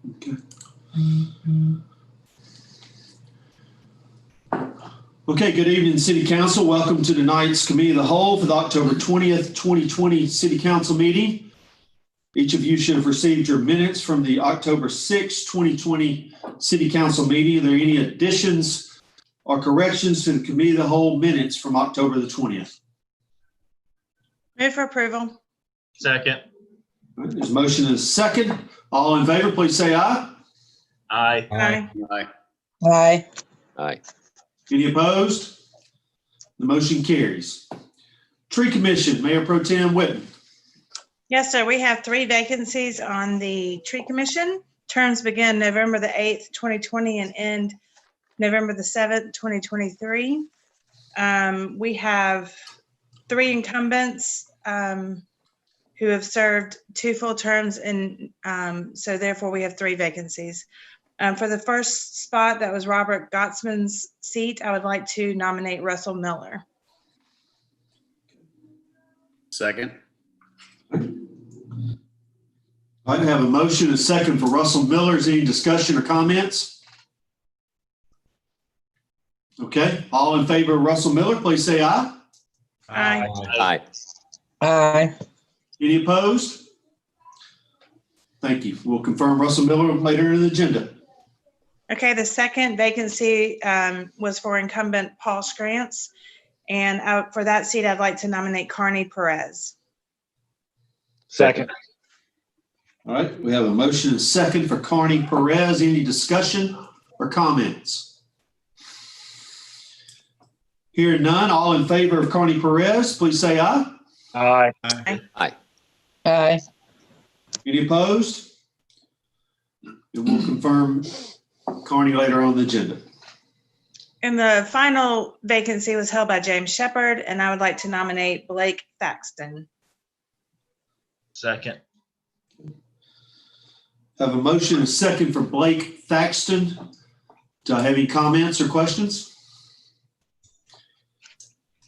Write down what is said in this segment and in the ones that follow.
Okay. Okay, good evening, City Council. Welcome to tonight's Committee of the Whole for the October 20th, 2020 City Council meeting. Each of you should have received your minutes from the October 6th, 2020 City Council meeting. Are there any additions or corrections to the Committee of the Whole minutes from October the 20th? Move for approval. Second. All right, there's a motion and a second. All in favor, please say aye. Aye. Aye. Aye. Aye. Aye. Any opposed? The motion carries. Tree Commission, Mayor Pro Tem Whitten. Yes, sir. We have 3 vacancies on the Tree Commission. Terms begin November the 8th, 2020 and end November the 7th, 2023. We have 3 incumbents who have served 2 full terms, and so therefore we have 3 vacancies. For the first spot, that was Robert Gottsman's seat, I would like to nominate Russell Miller. Second. I have a motion and a second for Russell Miller. Is any discussion or comments? Okay, all in favor of Russell Miller, please say aye. Aye. Aye. Aye. Any opposed? Thank you. We'll confirm Russell Miller later in the agenda. Okay, the second vacancy was for incumbent Paul Scrantz. And for that seat, I'd like to nominate Carney Perez. Second. All right, we have a motion and a second for Carney Perez. Any discussion or comments? Hearing none, all in favor of Carney Perez, please say aye. Aye. Aye. Aye. Any opposed? And we'll confirm Carney later on the agenda. And the final vacancy was held by James Shepard, and I would like to nominate Blake Thaxton. Second. Have a motion and a second for Blake Thaxton. Do I have any comments or questions?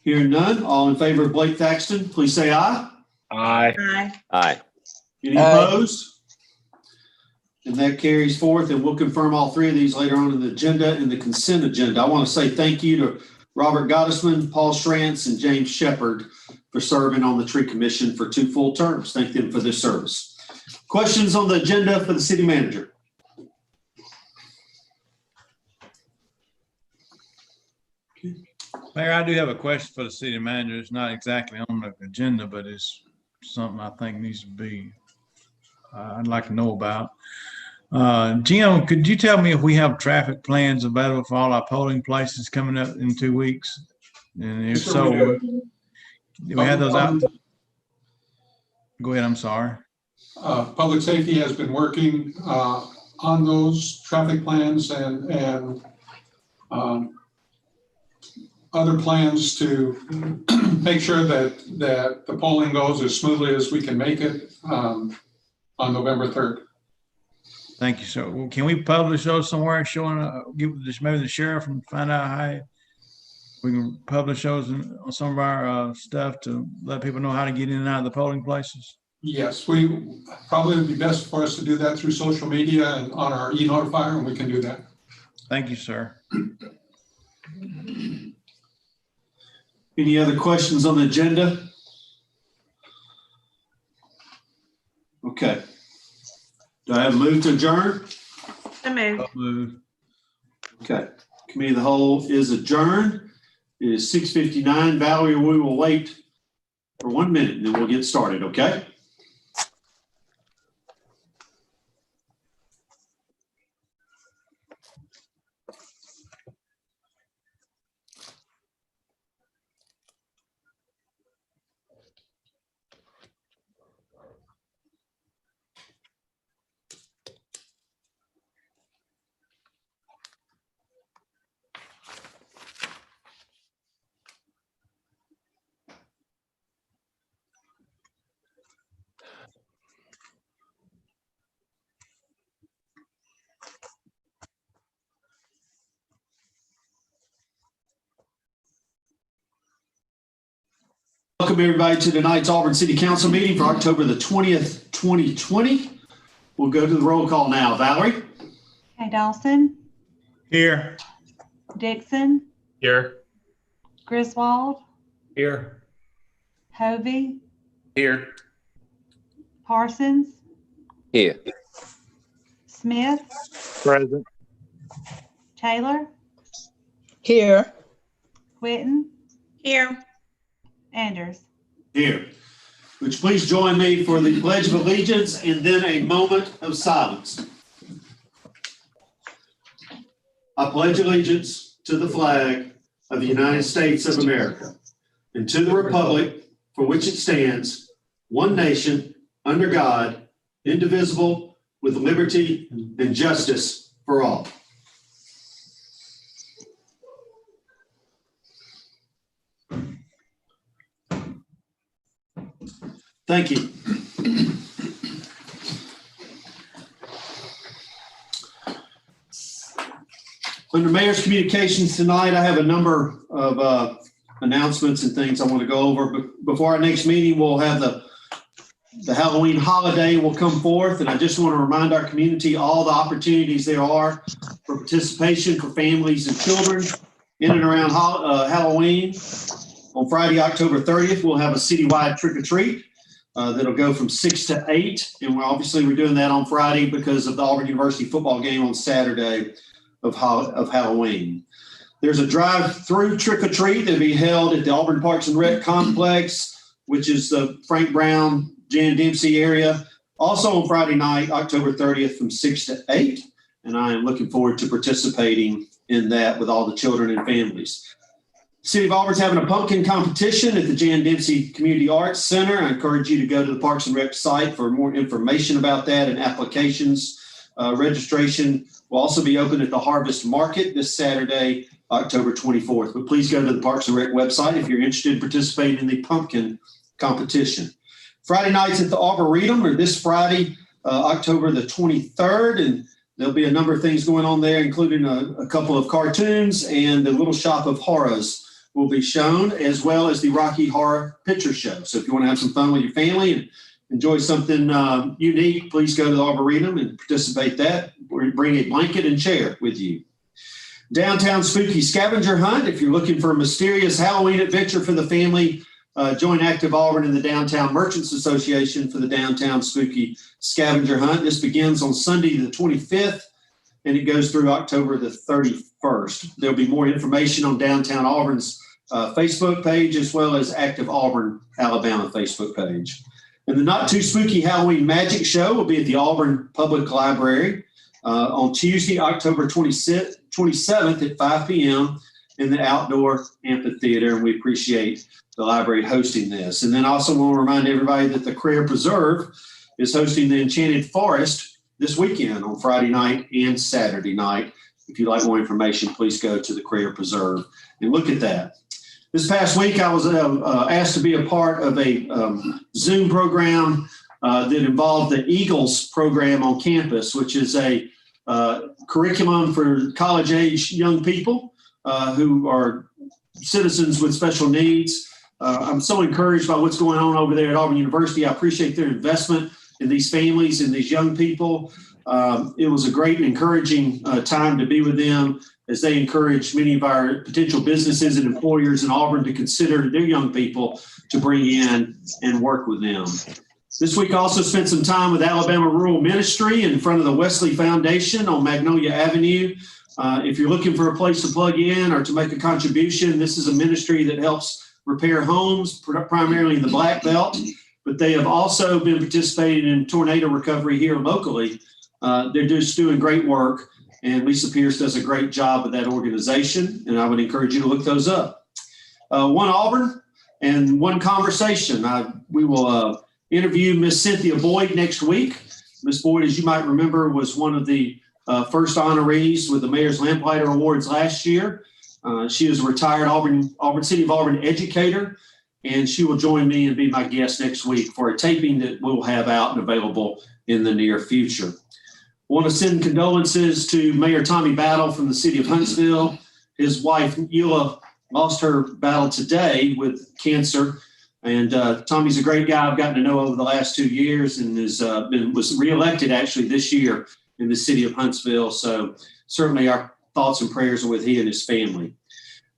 Hearing none, all in favor of Blake Thaxton, please say aye. Aye. Aye. Aye. Any Aye. opposed? And that carries forth, and we'll confirm all 3 of these later on in the agenda and the consent agenda. I want to say thank you to Robert Gottsman, Paul Scrantz, and James Shepard for serving on the Tree Commission for 2 full terms. Thank them for their service. Questions on the agenda for the city manager? Mayor, I do have a question for the city manager. It's not exactly on the agenda, but it's something I think needs to be, I'd like to know about. Jim, could you tell me if we have traffic plans available for all our polling places coming up in 2 weeks? And if Sure so, we do we have those out? Go ahead, I'm sorry. Public safety has been working on those traffic plans and other plans to make sure that the polling goes as smoothly as we can make it on November 3rd. Thank you. So can we publish those somewhere showing, give this, maybe the sheriff and find out how we can publish those on some of our stuff to let people know how to get in and out of the polling places? Yes, we probably would be best for us to do that through social media and on our e-notifier, and we can do that. Thank you, sir. Any other questions on the agenda? Okay. Do I have a move to adjourn? So moved. Move. Okay. Committee of the Whole is adjourned. It is 6:59. Valerie, we will wait for 1 minute and then we'll get started, okay? Welcome everybody to tonight's Auburn City Council meeting for October the 20th, 2020. we'll go to the roll call now. Valerie? Kay Dawson, Here. Dixon, Here. Griswold, Here. Hovey, Here. Parsons, Here. Smith, Present. Taylor, Here. Witten, Here. Anders. Here. Would you please join me for the Pledge of Allegiance and then a moment of silence? I pledge allegiance to the flag of the United States of America and to the republic for which it stands, one nation, under God, indivisible, with liberty and justice for all. Thank you. Under Mayor's Communications tonight, I have a number of announcements and things I want to go over. But before our next meeting, we'll have the Halloween holiday will come forth. And I just want to remind our community all the opportunities there are for participation for families and children in and around Halloween. On Friday, October 30th, we'll have a citywide trick or treat. That'll go from 6 to 8. And we're doing that on Friday because of the Auburn University football game on Saturday of Halloween. There's a drive-through trick or treat that'll be held at the Auburn Parks and Rec Complex, which is the Frank Brown, Jan Dempsey area. Also on Friday night, October 30th from 6 to 8. And I am looking forward to participating in that with all the children and families. City of Auburn's having a pumpkin competition at the Jan Dempsey Community Arts Center. I encourage you to go to the Parks and Rec site for more information about that and applications. Registration will also be open at the Harvest Market this Saturday, October 24th. But please go to the Parks and Rec website if you're interested in participating in the pumpkin competition. Friday nights at the Arboretum are this Friday, October the 23rd. And there'll be a number of things going on there, including a couple of cartoons, and the Little Shop of Horrors will be shown, as well as the Rocky Horror Picture Show. So if you want to have some fun with your family and enjoy something unique, please go to the Arboretum and participate that. Bring a blanket and chair with you. Downtown Spooky Scavenger Hunt. If you're looking for a mysterious Halloween adventure for the family, join Active Auburn and the Downtown Merchants Association for the Downtown Spooky Scavenger Hunt. This begins on Sunday the 25th, and it goes through October the 31st. There'll be more information on Downtown Auburn's Facebook page, as well as Active Auburn, Alabama Facebook page. And the Not Too Spooky Halloween Magic Show will be at the Auburn Public Library on Tuesday, October 27th at 5 p.m. in the outdoor amphitheater, and we appreciate the library hosting this. And then also want to remind everybody that the Crayer Preserve is hosting the Enchanted Forest this weekend on Friday night and Saturday night. If you'd like more information, please go to the Crayer Preserve and look at that. This past week, I was asked to be a part of a Zoom program that involved the Eagles program on campus, which is a curriculum for college-age young people who are citizens with special needs. I'm so encouraged by what's going on over there at Auburn University. I appreciate their investment in these families and these young people. It was a great and encouraging time to be with them as they encourage many of our potential businesses and employers in Auburn to consider their young people to bring in and work with them. This week I also spent some time with Alabama Rural Ministry in front of the Wesley Foundation on Magnolia Avenue. If you're looking for a place to plug in or to make a contribution, this is a ministry that helps repair homes, primarily in the Black Belt, but they have also been participating in tornado recovery here locally. They're just doing great work, and Lisa Pierce does a great job with that organization, and I would encourage you to look those up. One Auburn and one conversation. We will interview Miss Cynthia Boyd next week. Miss Boyd, as you might remember, was one of the first honorees with the Mayor's Lamplighter Awards last year. She is a retired Auburn City of Auburn educator, and she will join me and be my guest next week for a taping that we'll have out and available in the near future. I want to send condolences to Mayor Tommy Battle from the city of Huntsville. His wife, Eula, lost her battle today with cancer. And Tommy's a great guy I've gotten to know over the last 2 years, and was reelected actually this year in the city of Huntsville. So certainly our thoughts and prayers are with he and his family.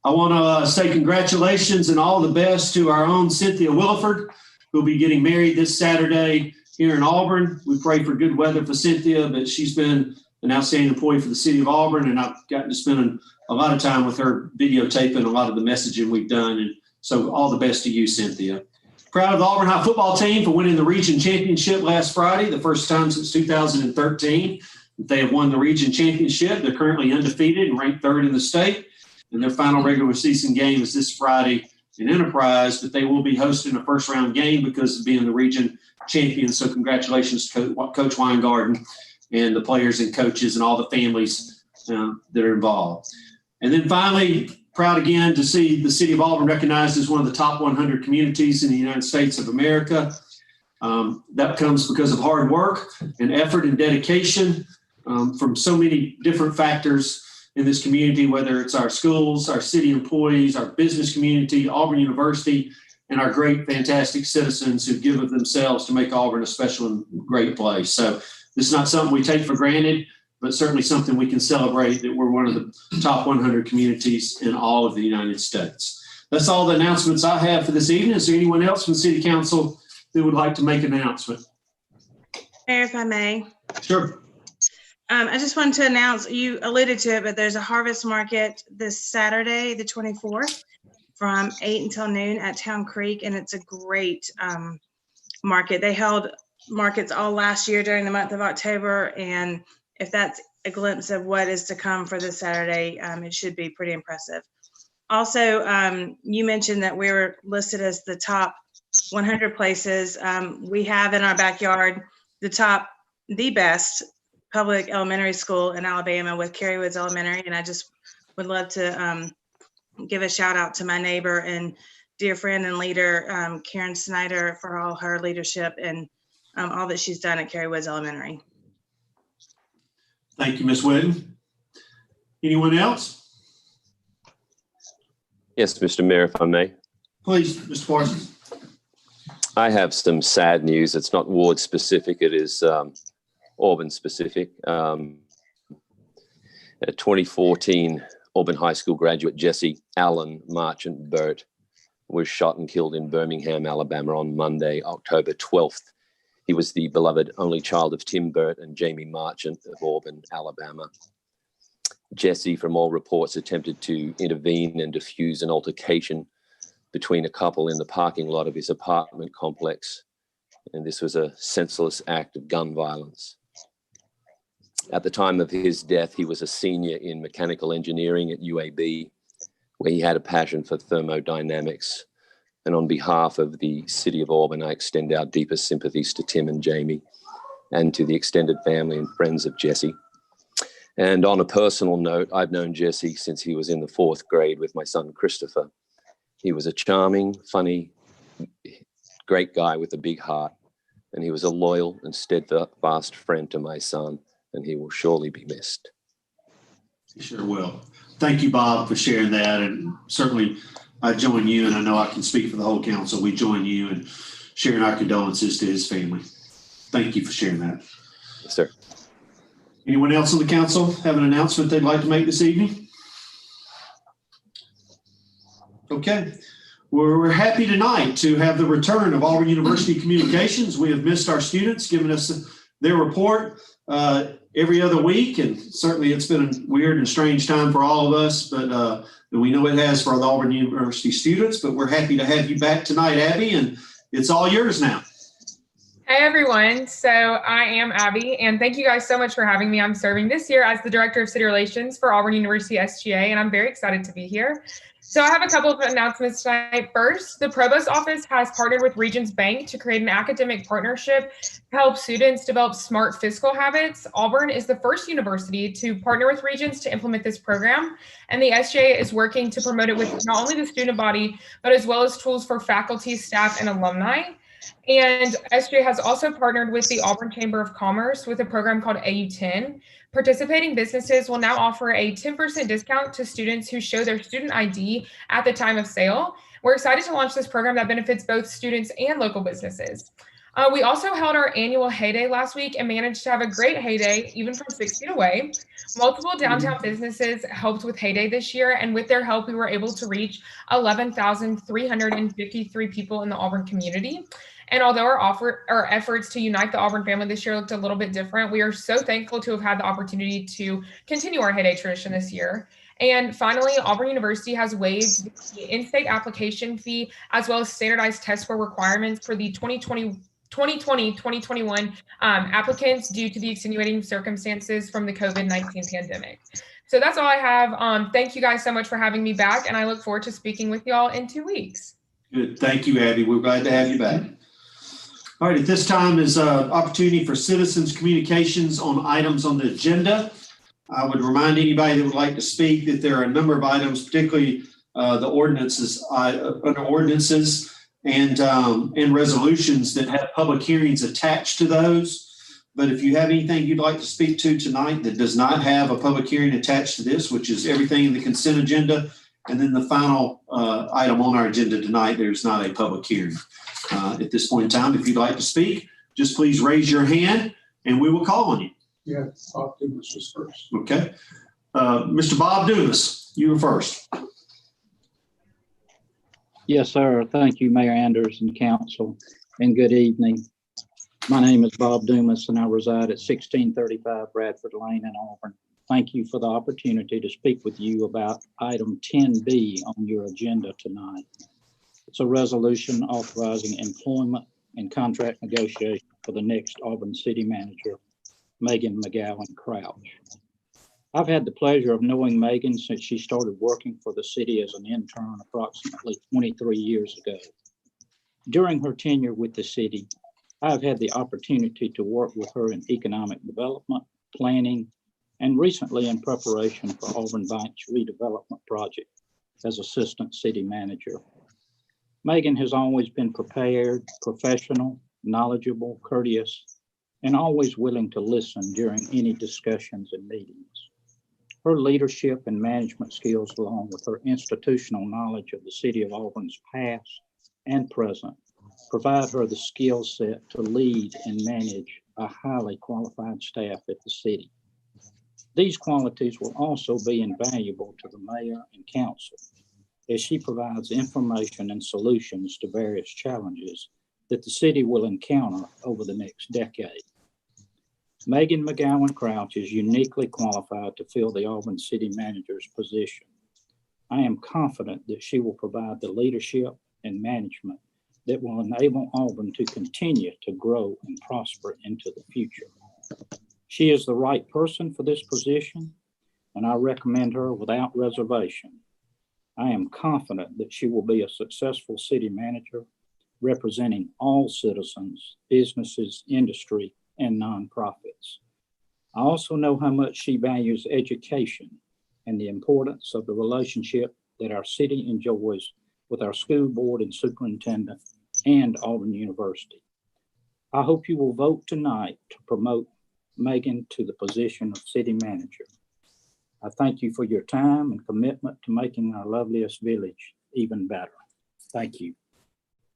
I want to say congratulations and all the best to our own Cynthia Williford, who'll be getting married this Saturday here in Auburn. We pray for good weather for Cynthia, but she's been an outstanding employee for the city of Auburn, and I've gotten to spend a lot of time with her videotaping a lot of the messaging we've done. And so all the best to you, Cynthia. Proud of the Auburn High football team for winning the region championship last Friday, the first time since 2013. They have won the region championship. They're currently undefeated and ranked third in the state. And their final regular season game is this Friday in Enterprise, but they will be hosting a first round game because of being the region champion. So congratulations to Coach Weingarten and the players and coaches and all the families that are involved. And then finally, proud again to see the city of Auburn recognized as one of the top 100 communities in the United States of America. That comes because of hard work and effort and dedication from so many different factors in this community, whether it's our schools, our city employees, our business community, Auburn University, and our great, fantastic citizens who give of themselves to make Auburn a special and great place. So this is not something we take for granted, but certainly something we can celebrate that we're one of the top 100 communities in all of the United States. That's all the announcements I have for this evening. Is there anyone else from City Council that would like to make an announcement? Mayor, if I may. Sure. I just wanted to announce, you alluded to it, but there's a harvest market this Saturday, the 24th, from 8 until noon at Town Creek, and it's a great market. They held markets all last year during the month of October, and if that's a glimpse of what is to come for this Saturday, it should be pretty impressive. Also, you mentioned that we were listed as the top 100 places. We have in our backyard the best public elementary school in Alabama with Cary Woods Elementary. And I just would love to give a shout out to my neighbor and dear friend and leader, Karen Snyder, for all her leadership and all that she's done at Cary Woods Elementary. Thank you, Ms. Whitten. Anyone else? Yes, Mr. Mayor, if I may. Please, Mr. Parsons. I have some sad news. It's not ward specific. It is Auburn specific. A 2014 Auburn High School graduate, Jesse Allen Marchant Burt, was shot and killed in Birmingham, Alabama on Monday, October 12th. He was the beloved only child of Tim Burt and Jamie Marchant of Auburn, Alabama. Jesse, from all reports, attempted to intervene and defuse an altercation between a couple in the parking lot of his apartment complex. And this was a senseless act of gun violence. At the time of his death, he was a senior in mechanical engineering at UAB, where he had a passion for thermodynamics. And on behalf of the city of Auburn, I extend our deepest sympathies to Tim and Jamie and to the extended family and friends of Jesse. And on a personal note, I've known Jesse since he was in the 4th grade with my son, Christopher. He was a charming, funny, great guy with a big heart. And he was a loyal and steadfast friend to my son, and he will surely be missed. He sure will. Thank you, Bob, for sharing that. And certainly I join you, and I know I can speak for the whole council. We join you in sharing our condolences to his family. Thank you for sharing that. Yes, sir. Anyone else on the council have an announcement they'd like to make this evening? Okay. We're happy tonight to have the return of Auburn University Communications. We have missed our students giving us their report every other week, and certainly it's been a weird and strange time for all of us, but we know it has for the Auburn University students, but we're happy to have you back tonight, Abby, and it's all yours now. Hey everyone, so I am Abby, and thank you guys so much for having me. I'm serving this year as the Director of City Relations for Auburn University SGA, and I'm very excited to be here. So I have a couple of announcements tonight. First, the Provost Office has partnered with Regions Bank to create an academic partnership to help students develop smart fiscal habits. Auburn is the first university to partner with Regions to implement this program, and the SGA is working to promote it with not only the student body, but as well as tools for faculty, staff, and alumni. And SJ has also partnered with the Auburn Chamber of Commerce with a program called AU10. Participating businesses will now offer a 10% discount to students who show their student ID at the time of sale. We're excited to launch this program that benefits both students and local businesses. We also held our annual Heyday last week and managed to have a great Heyday, even from 6 feet away. Multiple downtown businesses helped with Heyday this year, and with their help, we were able to reach 11,353 people in the Auburn community. And although our efforts to unite the Auburn family this year looked a little bit different, we are so thankful to have had the opportunity to continue our Heyday tradition this year. And finally, Auburn University has waived the in-state application fee as well as standardized test score requirements for the 2020-2021 applicants due to the extenuating circumstances from the COVID-19 pandemic. So that's all I have. Thank you guys so much for having me back, and I look forward to speaking with y'all in 2 weeks. Good. Thank you, Abby. We're glad to have you back. All right, at this time is an opportunity for citizens' communications on items on the agenda. I would remind anybody that would like to speak that there are a number of items, particularly the ordinances, under ordinances and resolutions that have public hearings attached to those. But if you have anything you'd like to speak to tonight that does not have a public hearing attached to this, which is everything in the consent agenda, and then the final item on our agenda tonight, there's not a public hearing. At this point in time, if you'd like to speak, just please raise your hand and we will call on you. Yeah, Bob Dumas was first. Okay. Mr. Bob Dumas, you were first. Yes, sir. Thank you, Mayor Anders and council, and good evening. My name is Bob Dumas and I reside at 1635 Bradford Lane in Auburn. Thank you for the opportunity to speak with you about item 10B on your agenda tonight. It's a resolution authorizing employment and contract negotiation for the next Auburn City Manager, Megan McGowan Crouch. I've had the pleasure of knowing Megan since she started working for the city as an intern approximately 23 years ago. During her tenure with the city, I've had the opportunity to work with her in economic development, planning, and recently in preparation for Auburn Bank's redevelopment project as assistant city manager. Megan has always been prepared, professional, knowledgeable, courteous, and always willing to listen during any discussions and meetings. Her leadership and management skills, along with her institutional knowledge of the city of Auburn's past and present, provide her the skill set to lead and manage a highly qualified staff at the city. These qualities will also be invaluable to the mayor and council as she provides information and solutions to various challenges that the city will encounter over the next decade. Megan McGowan Crouch is uniquely qualified to fill the Auburn City Manager's position. I am confident that she will provide the leadership and management that will enable Auburn to continue to grow and prosper into the future. She is the right person for this position, and I recommend her without reservation. I am confident that she will be a successful city manager representing all citizens, businesses, industry, and nonprofits. I also know how much she values education and the importance of the relationship that our city enjoys with our school board and superintendent and Auburn University. I hope you will vote tonight to promote Megan to the position of city manager. I thank you for your time and commitment to making our loveliest village even better. Thank you.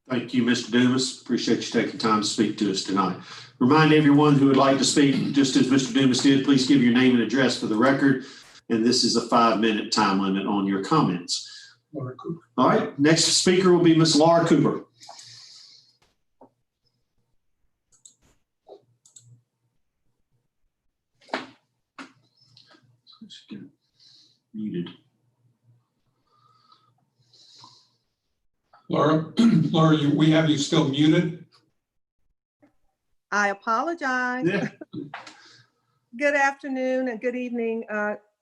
Thank you, Mr. Dumas. Appreciate you taking time to speak to us tonight. Remind everyone who would like to speak, just as Mr. Dumas did, please give your name and address for the record. And this is a 5-minute time limit on your comments. Laura Cooper. All right, next speaker will be Ms. Laura Cooper. Muted. Laura, we have you still muted. I apologize. Yeah. Good afternoon and good evening,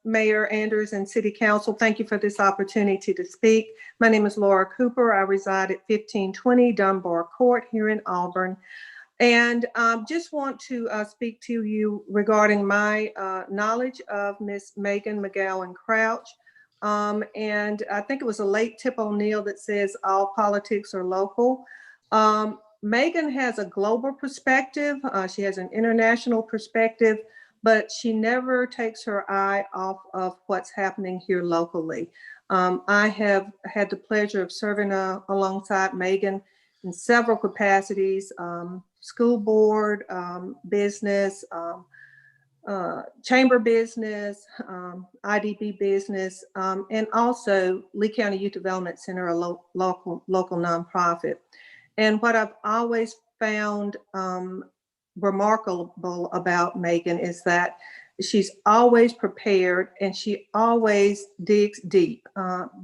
Mayor Anders and City Council. Thank you for this opportunity to speak. My name is Laura Cooper. I reside at 1520 Dunbar Court here in Auburn. And just want to speak to you regarding my knowledge of Miss Megan McGowan Crouch. And I think it was a late Tip O'Neill that says all politics are local. Megan has a global perspective. She has an international perspective, but she never takes her eye off of what's happening here locally. I have had the pleasure of serving alongside Megan in several capacities, school board, business, chamber business, IDB business, and also Lee County Youth Development Center, a local nonprofit. And what I've always found remarkable about Megan is that she's always prepared and she always digs deep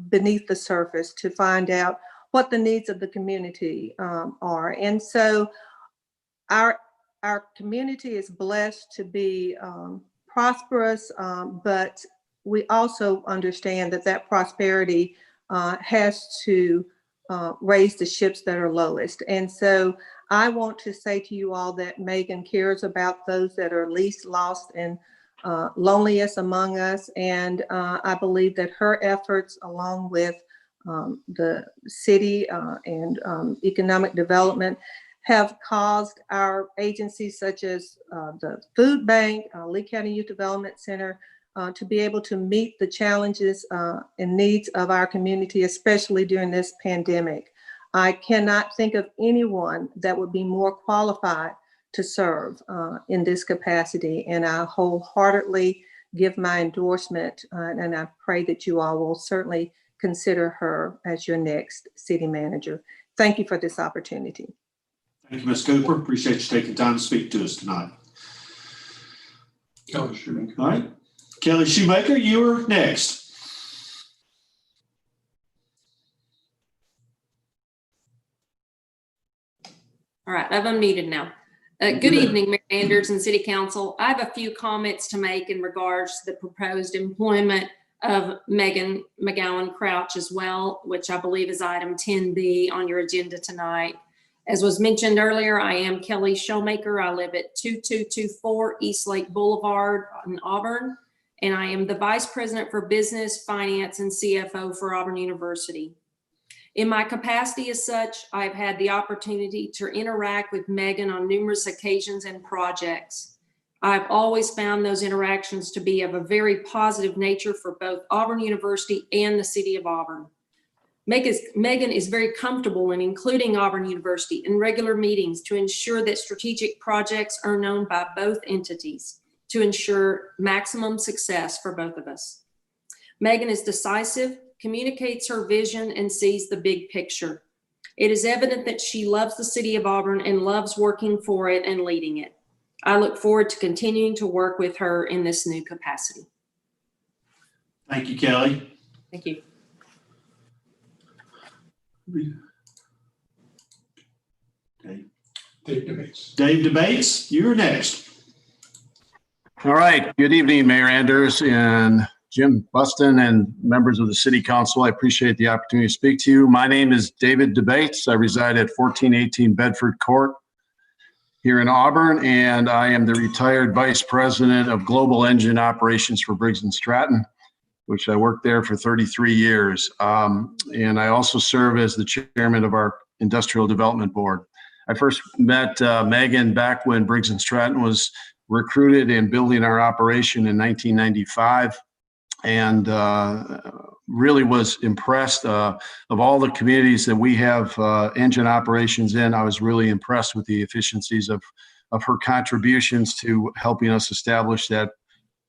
beneath the surface to find out what the needs of the community are. And so our community is blessed to be prosperous, but we also understand that prosperity has to raise the ships that are lowest. And so I want to say to you all that Megan cares about those that are least lost and loneliest among us. And I believe that her efforts, along with the city and economic development, have caused our agencies such as the Food Bank, Lee County Youth Development Center, to be able to meet the challenges and needs of our community, especially during this pandemic. I cannot think of anyone that would be more qualified to serve in this capacity, and I wholeheartedly give my endorsement, and I pray that you all will certainly consider her as your next city manager. Thank you for this opportunity. Thank you, Ms. Cooper. Appreciate you taking time to speak to us tonight. Kelly Shoemaker. All right. Kelly Shoemaker, you're next. All right, I've unmuted now. Good evening, Mayor Anders and City Council. I have a few comments to make in regards to the proposed employment of Megan McGowan Crouch as well, which I believe is item 10B on your agenda tonight. As was mentioned earlier, I am Kelly Shoemaker. I live at 2224 East Lake Boulevard in Auburn, and I am the Vice President for Business, Finance, and CFO for Auburn University. In my capacity as such, I've had the opportunity to interact with Megan on numerous occasions and projects. I've always found those interactions to be of a very positive nature for both Auburn University and the City of Auburn. Megan is very comfortable in including Auburn University in regular meetings to ensure that strategic projects are known by both entities to ensure maximum success for both of us. Megan is decisive, communicates her vision, and sees the big picture. It is evident that she loves the City of Auburn and loves working for it and leading it. I look forward to continuing to work with her in this new capacity. Thank you, Kelly. Thank you. Dave Debates. Dave Debates, you're next. All right. Good evening, Mayor Anders and Jim Buston and members of the City Council. I appreciate the opportunity to speak to you. My name is David Debates. I reside at 1418 Bedford Court here in Auburn, and I am the retired Vice President of Global Engine Operations for Briggs & Stratton, which I worked there for 33 years. And I also serve as the chairman of our Industrial Development Board. I first met Megan back when Briggs & Stratton was recruited in building our operation in 1995, and really was impressed of all the communities that we have engine operations in. I was really impressed with the efficiencies of her contributions to helping us establish that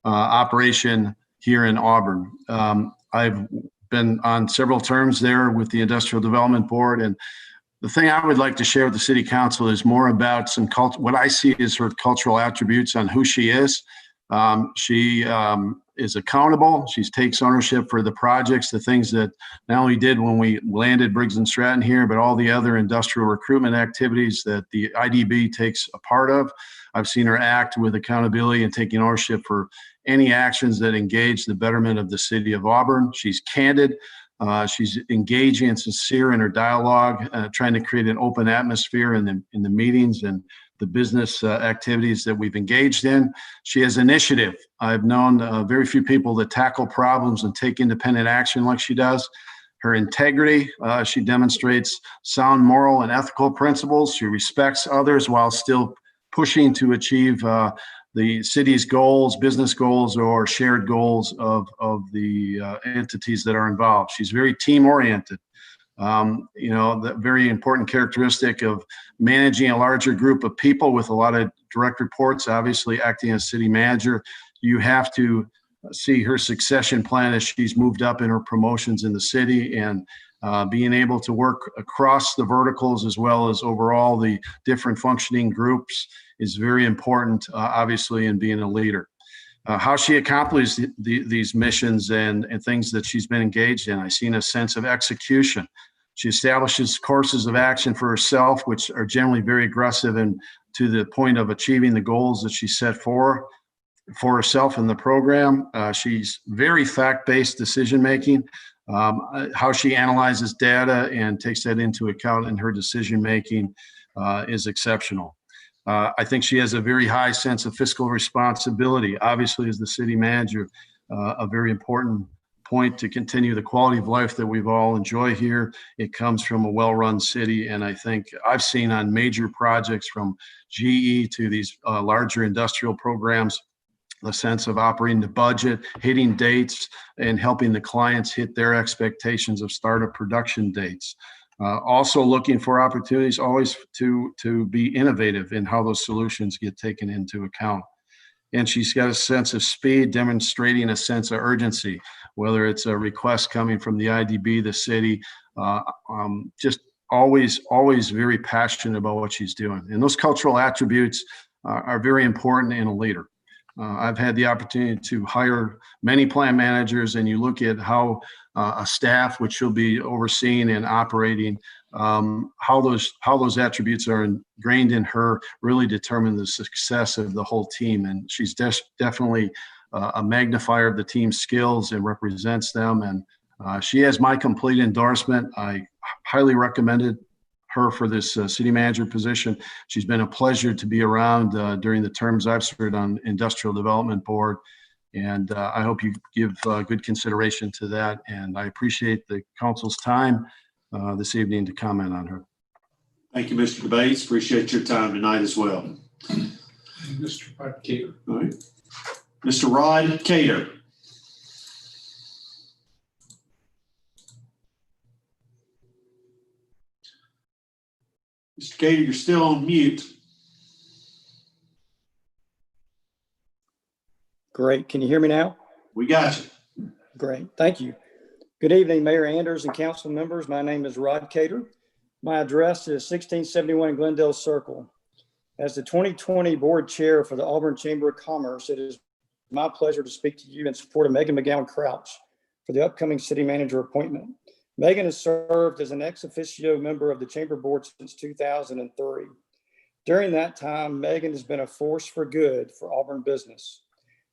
operation here in Auburn. I've been on several terms there with the Industrial Development Board, and the thing I would like to share with the City Council is more about some what I see as her cultural attributes on who she is. She is accountable. She takes ownership for the projects, the things that not only did when we landed Briggs & Stratton here, but all the other industrial recruitment activities that the IDB takes a part of. I've seen her act with accountability and taking ownership for any actions that engage the betterment of the City of Auburn. She's candid. She's engaging and sincere in her dialogue, trying to create an open atmosphere in the meetings and the business activities that we've engaged in. She has initiative. I've known very few people that tackle problems and take independent action like she does. her integrity. She demonstrates sound moral and ethical principles. She respects others while still pushing to achieve the city's goals, business goals, or shared goals of the entities that are involved. She's very team-oriented. The very important characteristic of managing a larger group of people with a lot of direct reports, obviously acting as city manager, you have to see her succession plan as she's moved up in her promotions in the city, and being able to work across the verticals as well as overall the different functioning groups is very important, obviously, in being a leader. How she accomplishes these missions and things that she's been engaged in, I've seen a sense of execution. She establishes courses of action for herself, which are generally very aggressive and to the point of achieving the goals that she set for herself in the program. She's very fact-based decision-making. How she analyzes data and takes that into account in her decision-making is exceptional. I think she has a very high sense of fiscal responsibility. Obviously, as the city manager, a very important point to continue the quality of life that we've all enjoyed here. It comes from a well-run city, and I think I've seen on major projects from GE to these larger industrial programs, the sense of operating the budget, hitting dates, and helping the clients hit their expectations of startup production dates. Also looking for opportunities always to be innovative in how those solutions get taken into account. And she's got a sense of speed, demonstrating a sense of urgency, whether it's a request coming from the IDB, the city, just always very passionate about what she's doing. And those cultural attributes are very important in a leader. I've had the opportunity to hire many plant managers, and you look at how a staff, which she'll be overseeing and operating, how those attributes are ingrained in her really determine the success of the whole team. And she's definitely a magnifier of the team's skills and represents them. And she has my complete endorsement. I highly recommended her for this city manager position. She's been a pleasure to be around during the terms I've served on Industrial Development Board. And I hope you give good consideration to that. And I appreciate the council's time this evening to comment on her. Thank you, Mr. Bates. Appreciate your time tonight as well. Mr. Cater. All right. Mr. Rod Cater. Mr. Cater, you're still on mute. Great. Can you hear me now? We got you. Great. Thank you. Good evening, Mayor Anders and council members. My name is Rod Cater. My address is 1671 Glendale Circle. As the 2020 board chair for the Auburn Chamber of Commerce, it is my pleasure to speak to you in support of Megan McGowan Crouch for the upcoming city manager appointment. Megan has served as an ex officio member of the Chamber Board since 2003. During that time, Megan has been a force for good for Auburn business.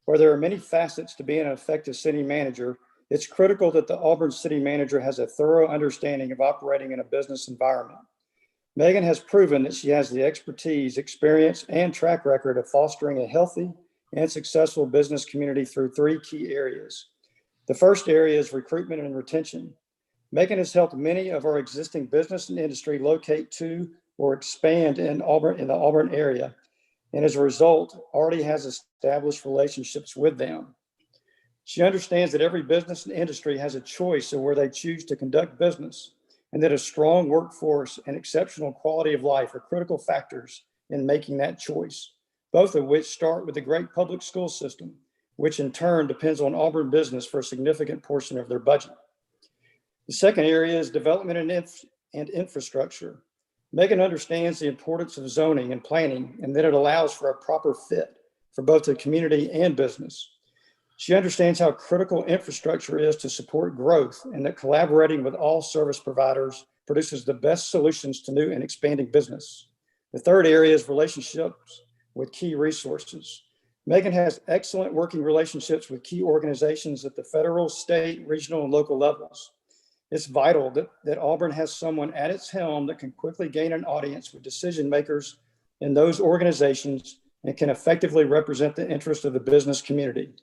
Where there are many facets to being an effective city manager, it's critical that the Auburn city manager has a thorough understanding of operating in a business environment. Megan has proven that she has the expertise, experience, and track record of fostering a healthy and successful business community through three key areas. The first area is recruitment and retention. Megan has helped many of our existing business and industry locate to or expand in the Auburn area, and as a result, already has established relationships with them. She understands that every business and industry has a choice of where they choose to conduct business, and that a strong workforce and exceptional quality of life are critical factors in making that choice, both of which start with the great public school system, which in turn depends on Auburn business for a significant portion of their budget. The second area is development and infrastructure. Megan understands the importance of zoning and planning, and that it allows for a proper fit for both the community and business. She understands how critical infrastructure is to support growth, and that collaborating with all service providers produces the best solutions to new and expanding business. The third area is relationships with key resources. Megan has excellent working relationships with key organizations at the federal, state, regional, and local levels. It's vital that Auburn has someone at its helm that can quickly gain an audience with decision makers in those organizations and can effectively represent the interests of the business community.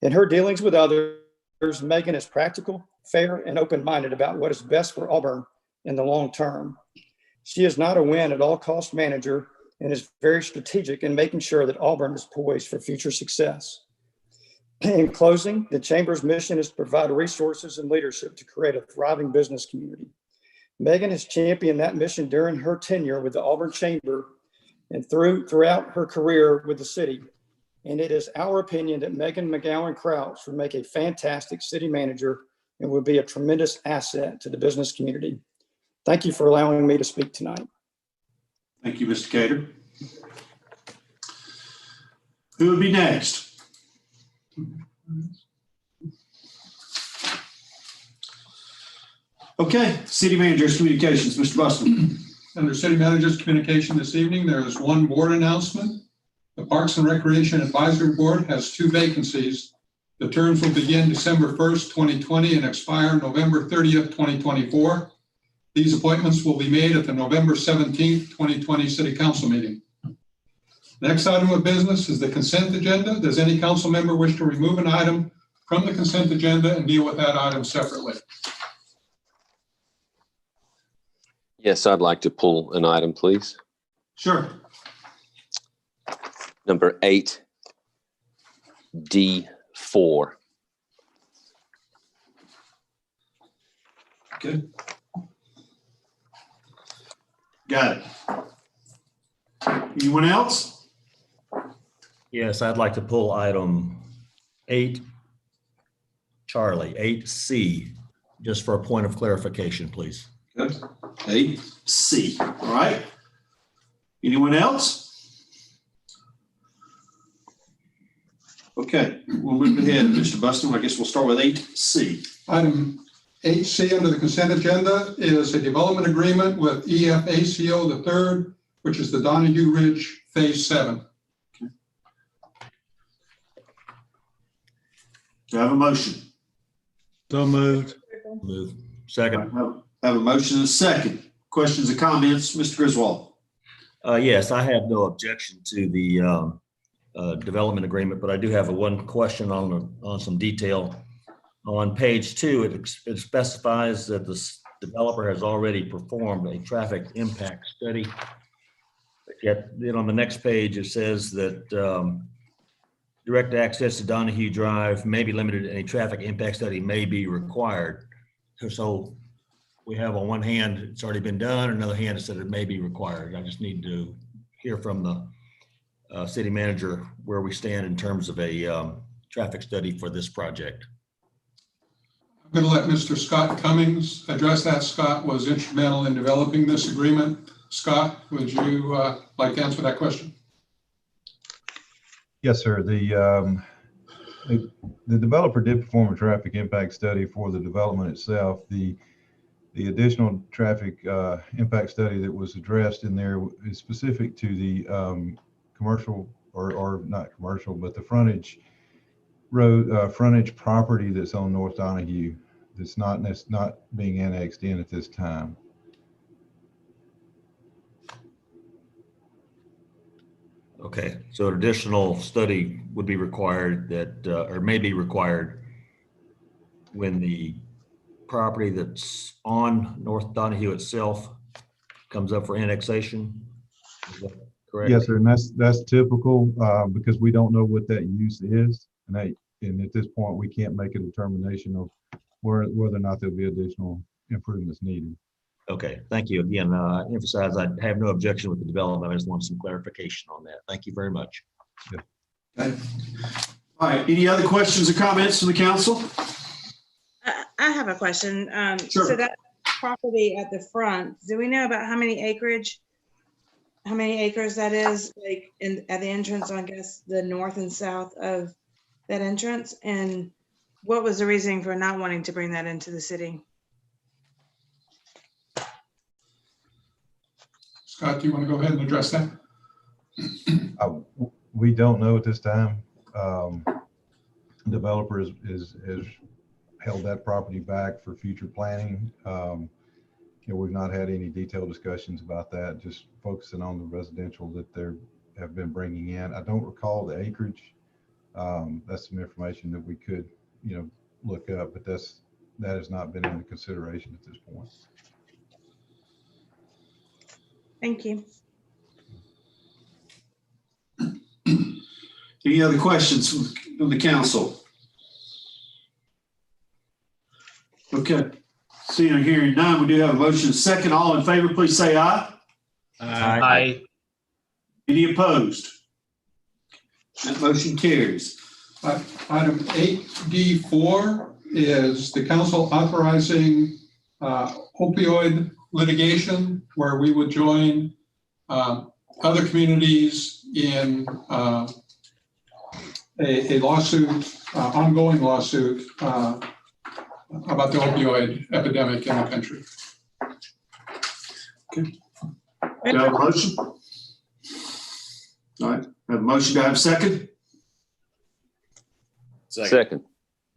In her dealings with others, Megan is practical, fair, and open-minded about what is best for Auburn in the long term. She is not a win-at-all-cost manager and is very strategic in making sure that Auburn is poised for future success. In closing, the Chamber's mission is to provide resources and leadership to create a thriving business community. Megan has championed that mission during her tenure with the Auburn Chamber and throughout her career with the city. And it is our opinion that Megan McGowan Crouch would make a fantastic city manager and would be a tremendous asset to the business community. Thank you for allowing me to speak tonight. Thank you, Mr. Cater. Who would be next? Okay, City Manager's Communications, Mr. Buston. Under City Manager's Communication this evening, there is one board announcement. The Parks and Recreation Advisory Board has 2 vacancies. The terms will begin December 1st, 2020 and expire November 30th, 2024. These appointments will be made at the November 17th, 2020 City Council meeting. Next item of business is the consent agenda. Does any council member wish to remove an item from the consent agenda and deal with that item separately? Yes, I'd like to pull an item, please. Sure. Number 8D4. Good. Got it. Anyone else? Yes, I'd like to pull item 8, Charlie, 8C, just for a point of clarification, please. Good. 8C. All right. Anyone else? Okay, we'll move ahead, Mr. Buston. I guess we'll start with 8C. Item 8C under the consent agenda is a development agreement with EFACO III, which is the Donahue Ridge Phase 7. Okay. Do I have a motion? So moved. Move. Second. I have a motion and a second. Questions or comments, Mr. Griswold? Yes, I have no objection to the development agreement, but I do have one question on some detail. On page 2, it specifies that the developer has already performed a traffic impact study. Yet then on the next page, it says that direct access to Donahue Drive may be limited and a traffic impact study may be required. So we have on one hand, it's already been done, another hand it said it may be required. I just need to hear from the city manager where we stand in terms of a traffic study for this project. I'm going to let Mr. Scott Cummings address that. Scott was instrumental in developing this agreement. Scott, would you like to answer that question? Yes, sir. The developer did perform a traffic impact study for the development itself. The additional traffic impact study that was addressed in there is specific to the commercial or not commercial, but the frontage road, frontage property that's on North Donahue that's not being annexed in at this time. Okay, so an additional study would be required that, or may be required when the property that's on North Donahue itself comes up for annexation. Is that correct? Yes, sir, and that's typical because we don't know what that use is, and at this point we can't make a determination of whether or not there'll be additional improvements needed. Okay, thank you. Again, emphasize I have no objection with the development. I just want some clarification on that. Thank you very much. Yeah. Okay. All right, any other questions or comments from the council? I have a question. Sure. So that property at the front, do we know about how many acres that is, like at the entrance, I guess, the north and south of that entrance? And what was the reasoning for not wanting to bring that into the city? Scott, do you want to go ahead and address that? We don't know at this time. Developer has held that property back for future planning. We've not had any detailed discussions about that, just focusing on the residential that they have been bringing in. I don't recall the acreage. That's some information that we could, look up, but that has not been into consideration at this point. Thank you. Any other questions from the council? Okay. Seeing or hearing none, we do have a motion second. All in favor, please say aye. Aye. Any opposed? That motion carries. Item 8D4 is the council authorizing opioid litigation, where we would join other communities in a lawsuit, ongoing lawsuit about the opioid epidemic in the country. Okay. Do I have a motion? All right. Have a motion. Do I have a second? Second.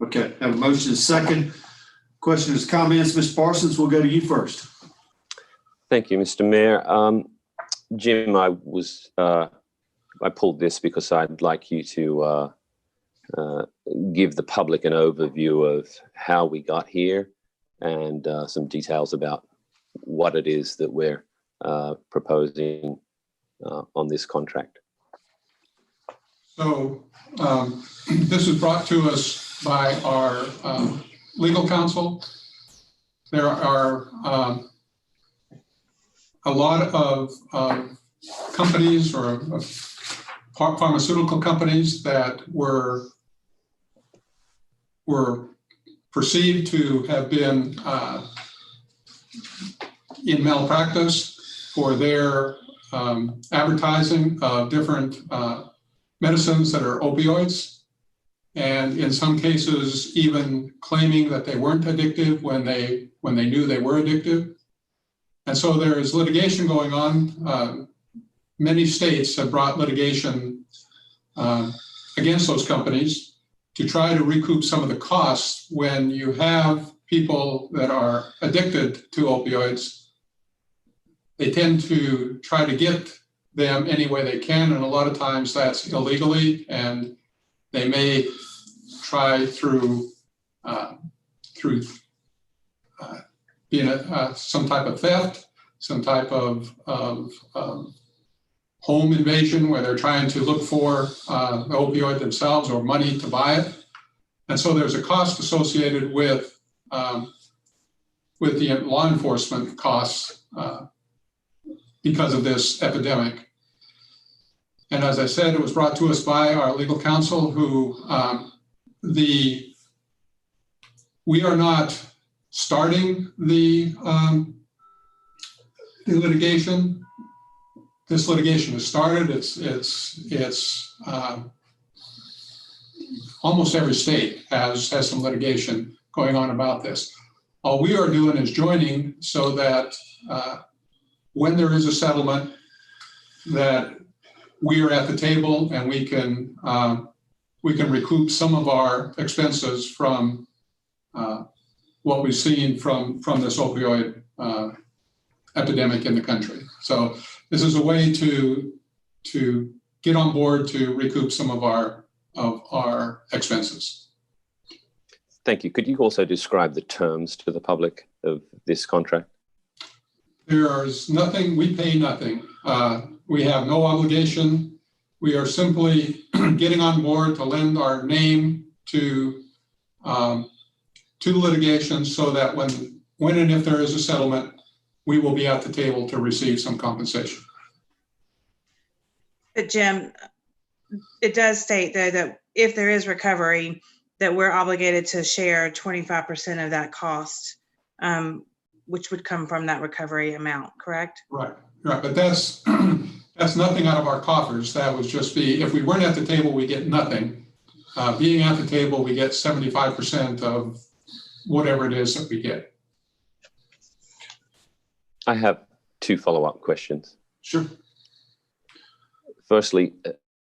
Okay. Have a motion second. Questions, comments? Ms. Parsons, we'll go to you first. Thank you, Mr. Mayor. Jim, I pulled this because I'd like you to give the public an overview of how we got here and some details about what it is that we're proposing on this contract. So this was brought to us by our legal counsel. There are a lot of companies or pharmaceutical companies that were perceived to have been in malpractice for their advertising of different medicines that are opioids, and in some cases even claiming that they weren't addictive when they knew they were addictive. And so there is litigation going on. Many states have brought litigation against those companies to try to recoup some of the costs when you have people that are addicted to opioids. They tend to try to get them any way they can, and a lot of times that's illegally, and they may try through being some type of theft, some type of home invasion where they're trying to look for the opioid themselves or money to buy it. And so there's a cost associated with the law enforcement costs because of this epidemic. And as I said, it was brought to us by our legal counsel, who we are not starting the litigation. This litigation has started. It's almost every state has some litigation going on about this. All we are doing is joining so that when there is a settlement, that we are at the table and we can recoup some of our expenses from what we've seen from this opioid epidemic in the country. So this is a way to get on board to recoup some of our expenses. Thank you. Could you also describe the terms to the public of this contract? There is nothing, we pay nothing. We have no obligation. We are simply getting on board to lend our name to the litigation so that when and if there is a settlement, we will be at the table to receive some compensation. But Jim, it does state though that if there is recovery, that we're obligated to share 25% of that cost, which would come from that recovery amount, correct? Right. But that's nothing out of our coffers. That would just be, if we weren't at the table, we get nothing. Being at the table, we get 75% of whatever it is that we get. I have two follow-up questions. Sure. Firstly,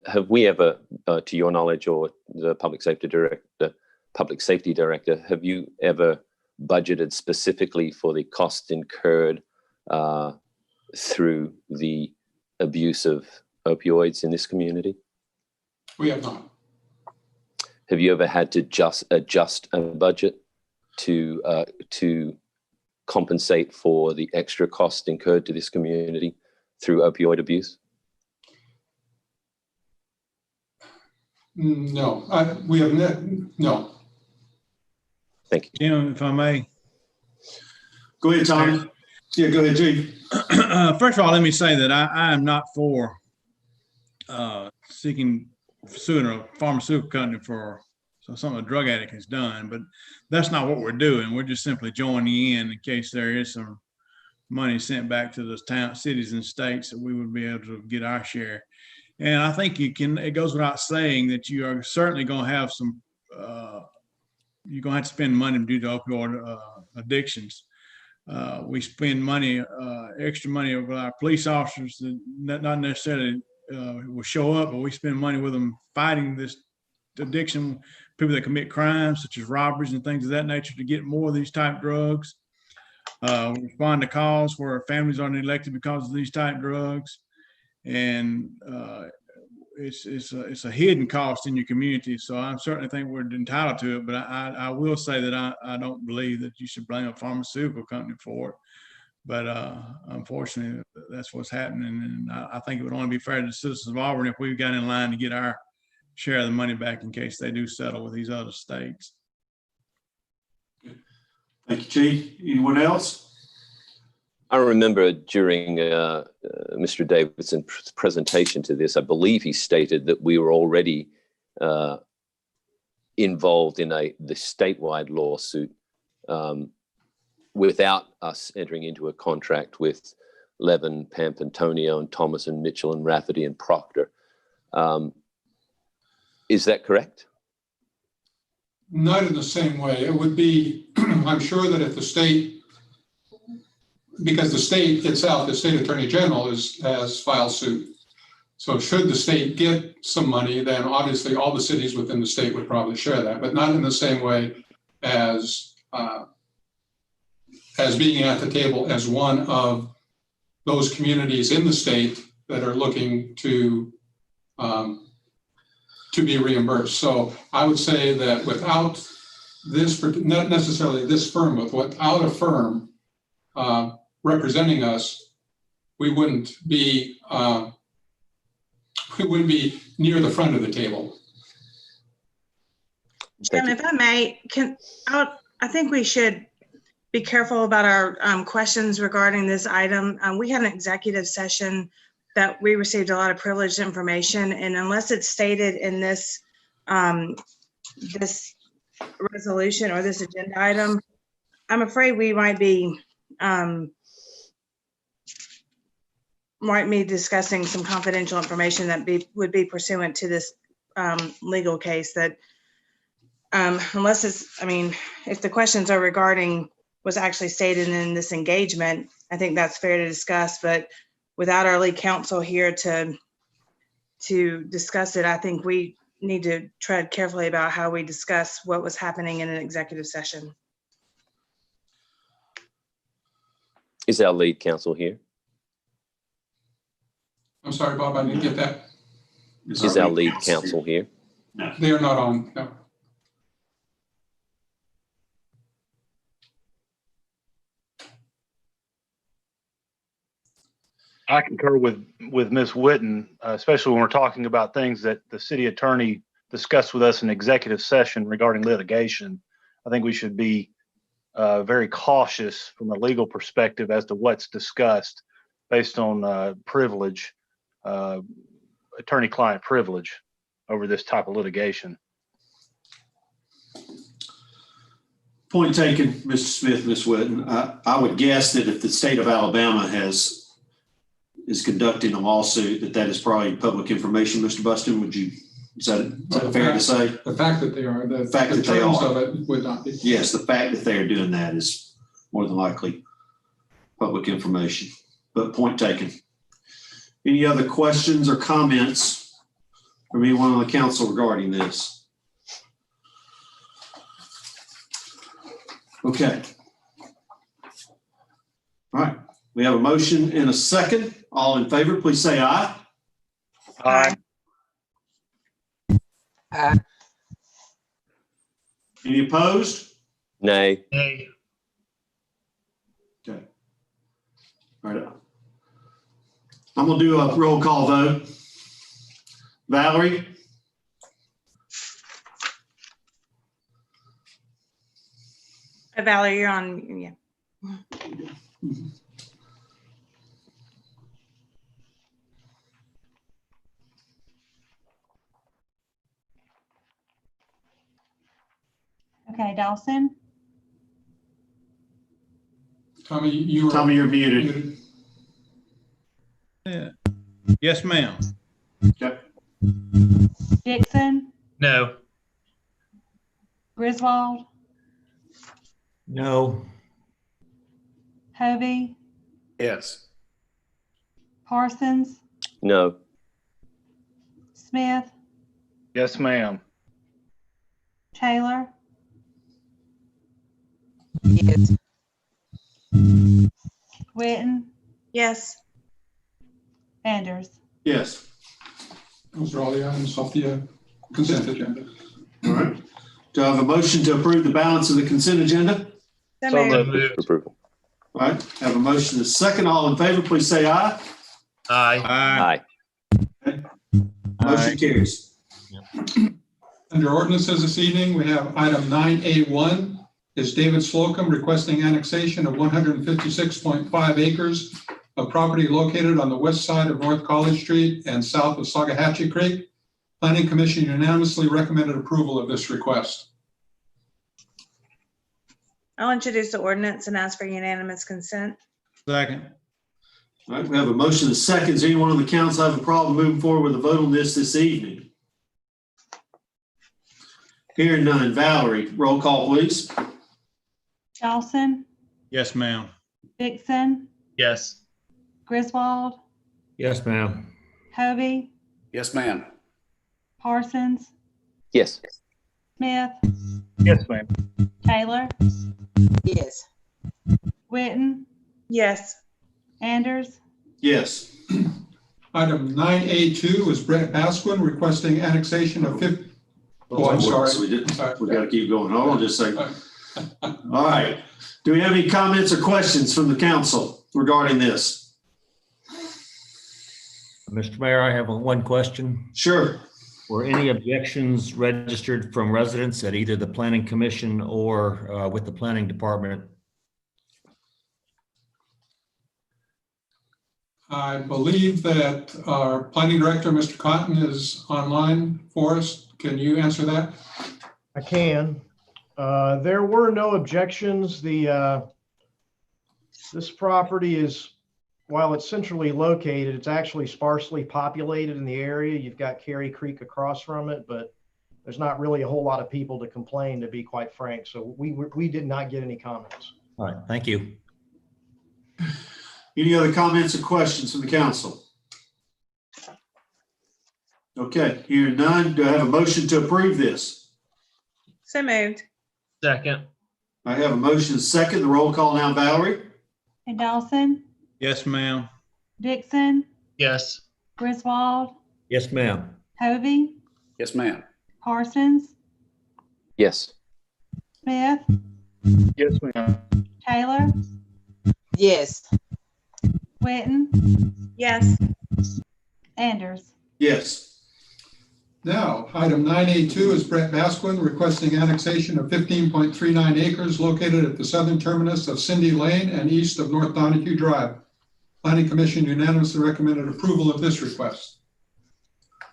have we ever, to your knowledge, or the public safety director, have you ever budgeted specifically for the costs incurred through the abuse of opioids in this community? We have not. Have you ever had to just adjust a budget to compensate for the extra cost incurred to this community through opioid abuse? No, we have no. Thank you. Jim, if I may. Go ahead, Tommy. Yeah, go ahead, Chief. First of all, let me say that I am not for suing a pharmaceutical company for something a drug addict has done, but that's not what we're doing. We're just simply joining in case there is some money sent back to those towns, cities, and states that we would be able to get our share. And I think it goes without saying that you are certainly going to have some, you're going to have to spend money due to opioid addictions. We spend money, extra money with our police officers that not necessarily will show up, but we spend money with them fighting this addiction, people that commit crimes such as robberies and things of that nature to get more of these type drugs. We respond to calls where families are neglected because of these type drugs. And it's a hidden cost in your community. So I certainly think we're entitled to it, but I will say that I don't believe that you should blame a pharmaceutical company for it. But unfortunately, that's what's happening. And I think it would only be fair to the citizens of Auburn if we got in line to get our share of the money back in case they do settle with these other states. Thank you, Chief. Anyone else? I remember during Mr. Davidson's presentation to this, I believe he stated that we were already involved in the statewide lawsuit without us entering into a contract with Levin, Pampantonio, and Thomas and Mitchell and Rafferty and Proctor. Is that correct? Not in the same way. It would be, I'm sure that if the state, because the state itself, the state attorney general has filed suit. So should the state get some money, then obviously all the cities within the state would probably share that, but not in the same way as being at the table as one of those communities in the state that are looking to be reimbursed. So I would say that without this, not necessarily this firm, but without a firm representing us, we wouldn't be near the front of the table. Jim, if I may, I think we should be careful about our questions regarding this item. We had an executive session that we received a lot of privileged information, and unless it's stated in this this resolution or this agenda item, I'm afraid we might be discussing some confidential information that would be pursuant to this legal case that unless it's, if the questions are regarding what's actually stated in this engagement, I think that's fair to discuss, but without our lead counsel here to discuss it, I think we need to tread carefully about how we discuss what was happening in an executive session. Is our lead counsel here? I'm sorry, Bob, I didn't get that. Is our lead counsel here? No. They are not on, no. I concur with Ms. Witten, especially when we're talking about things that the city attorney discussed with us in executive session regarding litigation. I think we should be very cautious from a legal perspective as to what's discussed based on privilege, attorney-client privilege over this type of litigation. Point taken, Mr. Smith, Ms. Witten. I would guess that if the state of Alabama is conducting a lawsuit, that is probably public information. Mr. Buston, is that fair to say? The fact that they are, the fact that they terms are, of it would not be. Yes, the fact that they are doing that is more than likely public information, but point taken. Any other questions or comments from anyone on the council regarding this? Okay. All right. We have a motion and a second. All in favor, please say aye. Aye. Aye. Any opposed? Nay. Nay. Okay. All right. I'm gonna do a roll call vote. Valerie? Valerie, you're on, yeah. Okay, Dawson, Tommy, you are. Tommy, you're muted. Yeah. Yes, ma'am. Okay. Dixon, No. Griswold, No. Hovey, Yes. Parsons, No. Smith, Yes, ma'am. Taylor, Yes. Witten, Yes. Anders. Yes. Those are all the items off the consent agenda. All right. Do I have a motion to approve the balance of the consent agenda? So moved. Move for approval. All right. Have a motion to second. All in favor, please say aye. Aye. Aye. Motion carries. Under ordinances this evening, we have item 9A1 is David Slocum requesting annexation of 156.5 acres of property located on the west side of North College Street and south of Sagahatchee Creek. Planning Commission unanimously recommended approval of this request. I'll introduce the ordinance and ask for unanimous consent. Second. All right, we have a motion and seconds. Anyone on the council have a problem moving forward with a vote on this evening? Hearing none. Valerie, roll call, please. Dawson, Yes, ma'am. Dixon, Yes. Griswold, Yes, ma'am. Hovey, Yes, ma'am. Parsons, Yes. Smith, Yes, ma'am. Taylor, Yes. Witten, Yes. Anders. Yes. Item 9A2 is Brett Basquin requesting annexation of 50. Oh, I'm sorry. So we didn't, Sorry. we gotta keep going. Hold on just a second. All right. Do we have any comments or questions from the council regarding this? Mr. Mayor, I have one question. Sure. Were any objections registered from residents at either the planning commission or with the planning department? I believe that our planning director, Mr. Cotton, is online for us. Can you answer that? I can. There were no objections. This property is, while it's centrally located, it's actually sparsely populated in the area. You've got Cary Creek across from it, but there's not really a whole lot of people to complain, to be quite frank. So we did not get any comments. All right, thank you. Any other comments or questions from the council? Okay, hearing none. Do I have a motion to approve this? So moved. Second. I have a motion and second. The roll call now, Valerie. And Dawson, Yes, ma'am. Dixon, Yes. Griswold, Yes, ma'am. Hovey, Yes, ma'am. Parsons, Yes. Smith, Yes, ma'am. Taylor, Yes. Witten, Yes. Anders. Yes. Now, item 9A2 is Brett Basquin requesting annexation of 15.39 acres located at the southern terminus of Cindy Lane and east of North Donahue Drive. Planning Commission unanimously recommended approval of this request.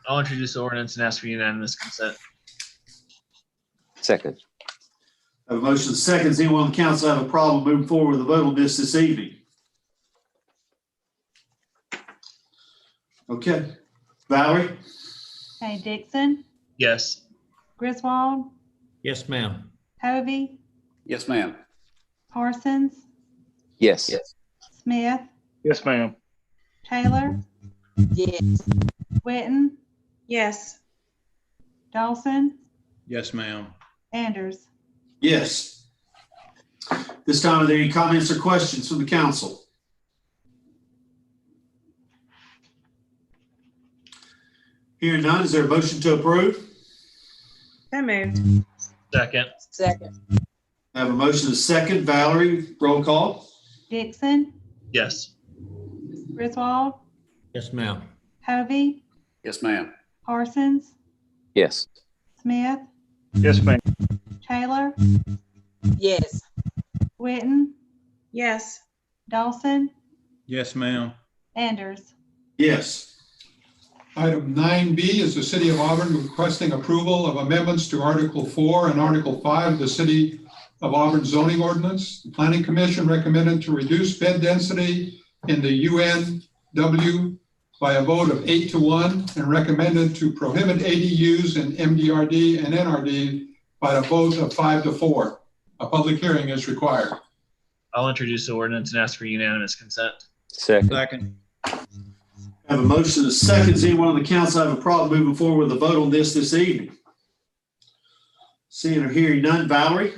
I'll introduce the ordinance and ask for unanimous consent. Second. I have a motion and second. Does anyone on the council have a problem moving forward with a vote on this evening? Okay. Valerie? Okay, Dixon, Yes. Griswold, Yes, ma'am. Hovey, Yes, ma'am. Parsons, Yes. Smith, Yes, ma'am. Taylor, Yes. Witten, Yes. Dawson, Yes, ma'am. Anders. Yes. This time, are there any comments or questions from the council? Hearing none, is there a motion to approve? So moved. Second. Second. I have a motion and a second. Valerie, roll call. Dixon, Yes. Griswold, Yes, ma'am. Hovey, Yes, ma'am. Parsons, Yes. Smith, Yes, ma'am. Taylor, Yes. Witten, Yes. Dawson, Yes, ma'am. Anders. Yes. Item 9B is the City of Auburn requesting approval of amendments to Article 4 and Article 5 of the City of Auburn zoning ordinance. The Planning Commission recommended to reduce bed density in the UNW by a vote of 8-1 and recommended to prohibit ADUs in MDRD and NRD by a vote of 5-4. A public hearing is required. I'll introduce the ordinance and ask for unanimous consent. Second. Second. I have a motion and a second. Does anyone on the council have a problem moving forward with a vote on this evening? Seeing or hearing none. Valerie?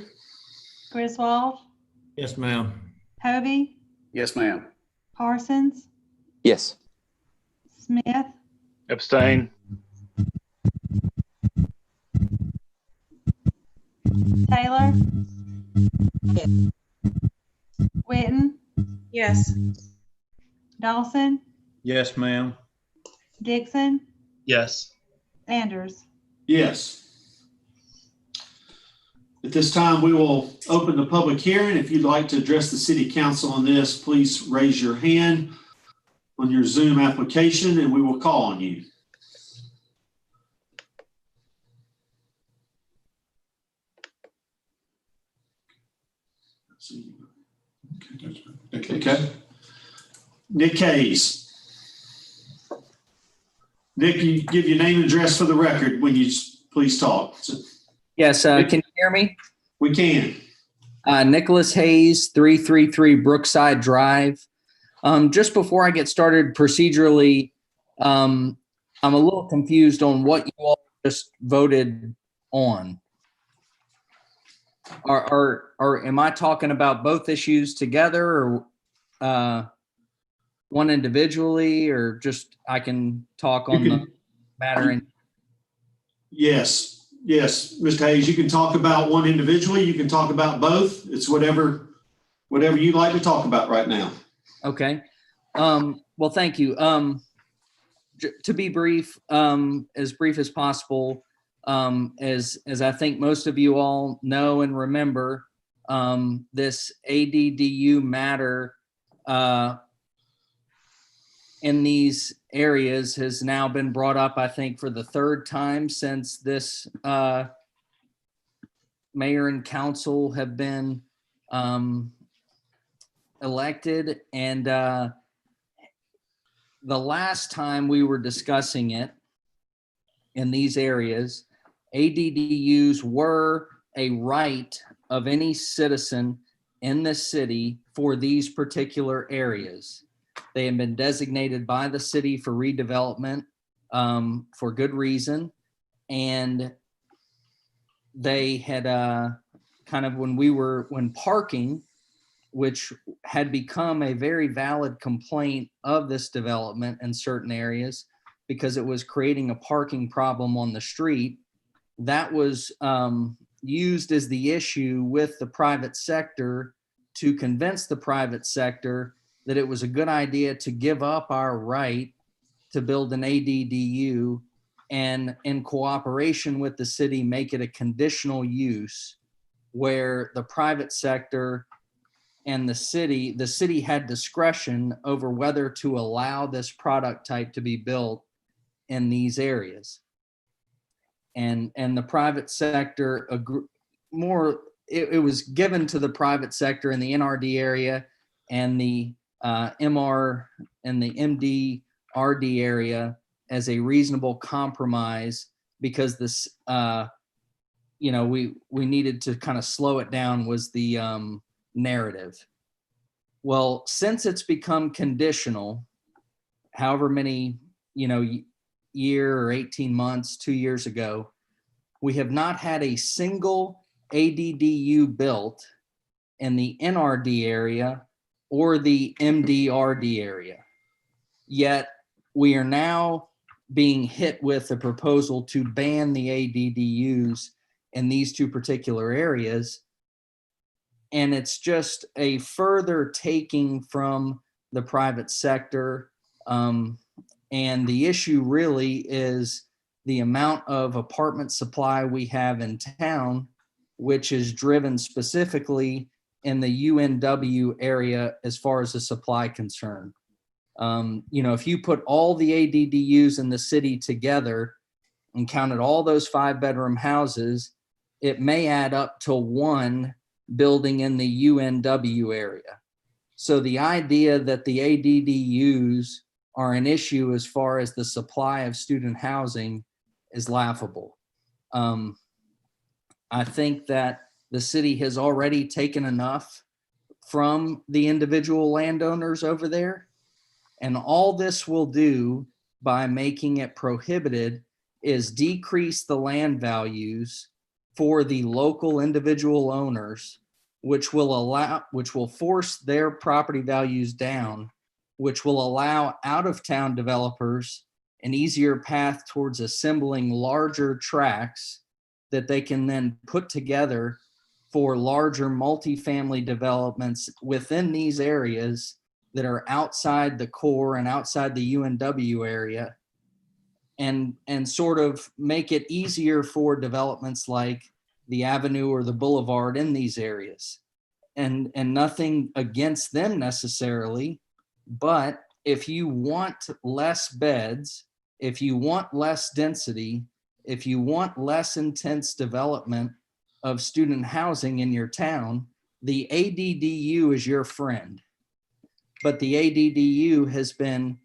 Griswold, Yes, ma'am. Hovey, Yes, ma'am. Parsons, Yes. Smith, Abstain. Taylor, Yes. Witten, Yes. Dawson, Yes, ma'am. Dixon, Yes. Anders. Yes. At this time, we will open the public hearing. If you'd like to address the city council on this, please raise your hand on your Zoom application and we will call on you. Let's see. Okay. Nick Hayes. Nick, you give your name and address for the record when you please talk. Yes, can you hear me? We can. Nicholas Hayes, 333 Brookside Drive. Just before I get started procedurally, I'm a little confused on what you all just voted on. Am I talking about both issues together or one individually, or just I can talk on the matter? Yes, Mr. Hayes, you can talk about one individually. You can talk about both. It's whatever you'd like to talk about right now. Okay. Well, thank you. To be brief as possible, as I think most of you all know and remember, this ADDU matter in these areas has now been brought up, I think, for the third time since this mayor and council have been elected. And the last time we were discussing it in these areas, ADDUs were a right of any citizen in the city for these particular areas. They have been designated by the city for redevelopment for good reason. And they had when parking, which had become a very valid complaint of this development in certain areas because it was creating a parking problem on the street, that was used as the issue with the private sector to convince the private sector that it was a good idea to give up our right to build an ADDU and in cooperation with the city, make it a conditional use where the private sector and the city had discretion over whether to allow this product type to be built in these areas. And the private sector it was given to the private sector in the NRD area and the MR and the MDRD area as a reasonable compromise because this, we needed to kind of slow it down was the narrative. Well, since it's become conditional, however many, year or 18 months, 2 years ago, we have not had a single ADDU built in the NRD area or the MDRD area. Yet we are now being hit with a proposal to ban the ADDUs in these two particular areas. And it's just a further taking from the private sector. And the issue really is the amount of apartment supply we have in town, which is driven specifically in the UNW area as far as the supply concern. If you put all the ADDUs in the city together and counted all those 5-bedroom houses, it may add up to one building in the UNW area. So the idea that the ADDUs are an issue as far as the supply of student housing is laughable. I think that the city has already taken enough from the individual landowners over there. And all this will do by making it prohibited is decrease the land values for the local individual owners, which will force their property values down, which will allow out-of-town developers an easier path towards assembling larger tracts that they can then put together for larger multifamily developments within these areas that are outside the core and outside the UNW area, and sort of make it easier for developments like the Avenue or the Boulevard in these areas. And nothing against them necessarily, but if you want less beds, if you want less density, if you want less intense development of student housing in your town, the ADDU is your friend. But the ADDU has been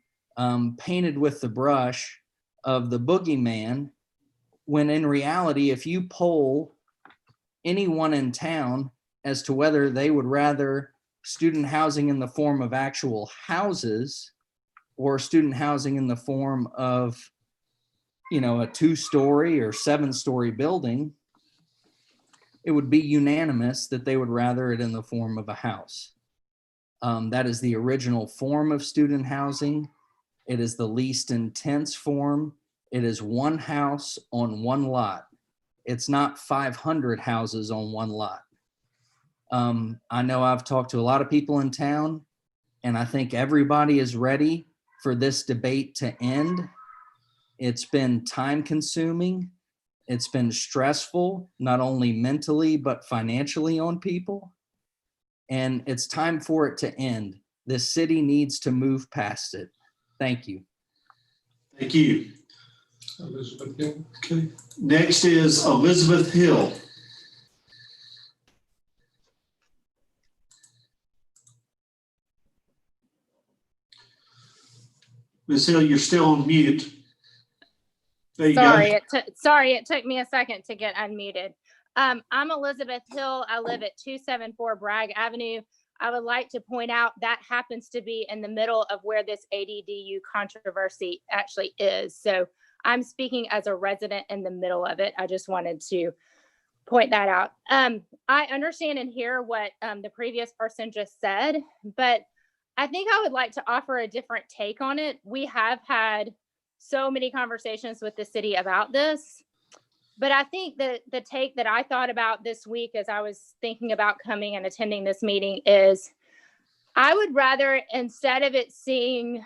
painted with the brush of the boogeyman, when in reality, if you poll anyone in town as to whether they would rather student housing in the form of actual houses or student housing in the form of, a 2-story or 7-story building, it would be unanimous that they would rather it in the form of a house. That is the original form of student housing. It is the least intense form. It is one house on one lot. It's not 500 houses on one lot. I know I've talked to a lot of people in town, and I think everybody is ready for this debate to end. It's been time consuming. It's been stressful, not only mentally, but financially on people. And it's time for it to end. This city needs to move past it. Thank you. Thank you. Elizabeth Hill. Okay. Next is Elizabeth Hill. Ms. Hill, you're still on mute. There you Sorry, go. it took me a second to get unmuted. I'm Elizabeth Hill. I live at 274 Bragg Avenue. I would like to point out that happens to be in the middle of where this ADDU controversy actually is. So I'm speaking as a resident in the middle of it. I just wanted to point that out. I understand and hear what the previous person just said, but I think I would like to offer a different take on it. We have had so many conversations with the city about this, but I think that the take that I thought about this week as I was thinking about coming and attending this meeting is I would rather, instead of it seeing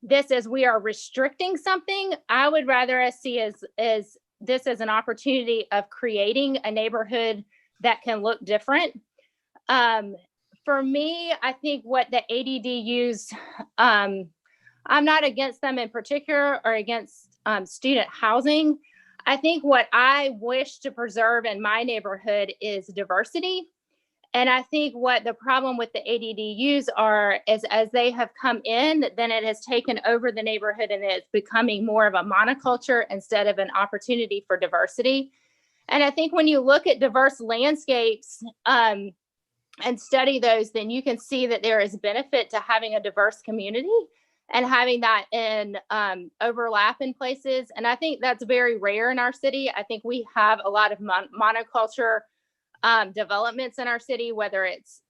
this as we are restricting something, I would rather us see as this as an opportunity of creating a neighborhood that can look different. For me, I think what the ADDUs, I'm not against them in particular or against student housing. I think what I wish to preserve in my neighborhood is diversity. And I think what the problem with the ADDUs are is as they have come in, then it has taken over the neighborhood and it's becoming more of a monoculture instead of an opportunity for diversity. And I think when you look at diverse landscapes and study those, then you can see that there is benefit to having a diverse community and having that in overlap in places. And I think that's very rare in our city. I think we have a lot of monoculture developments in our city, whether it's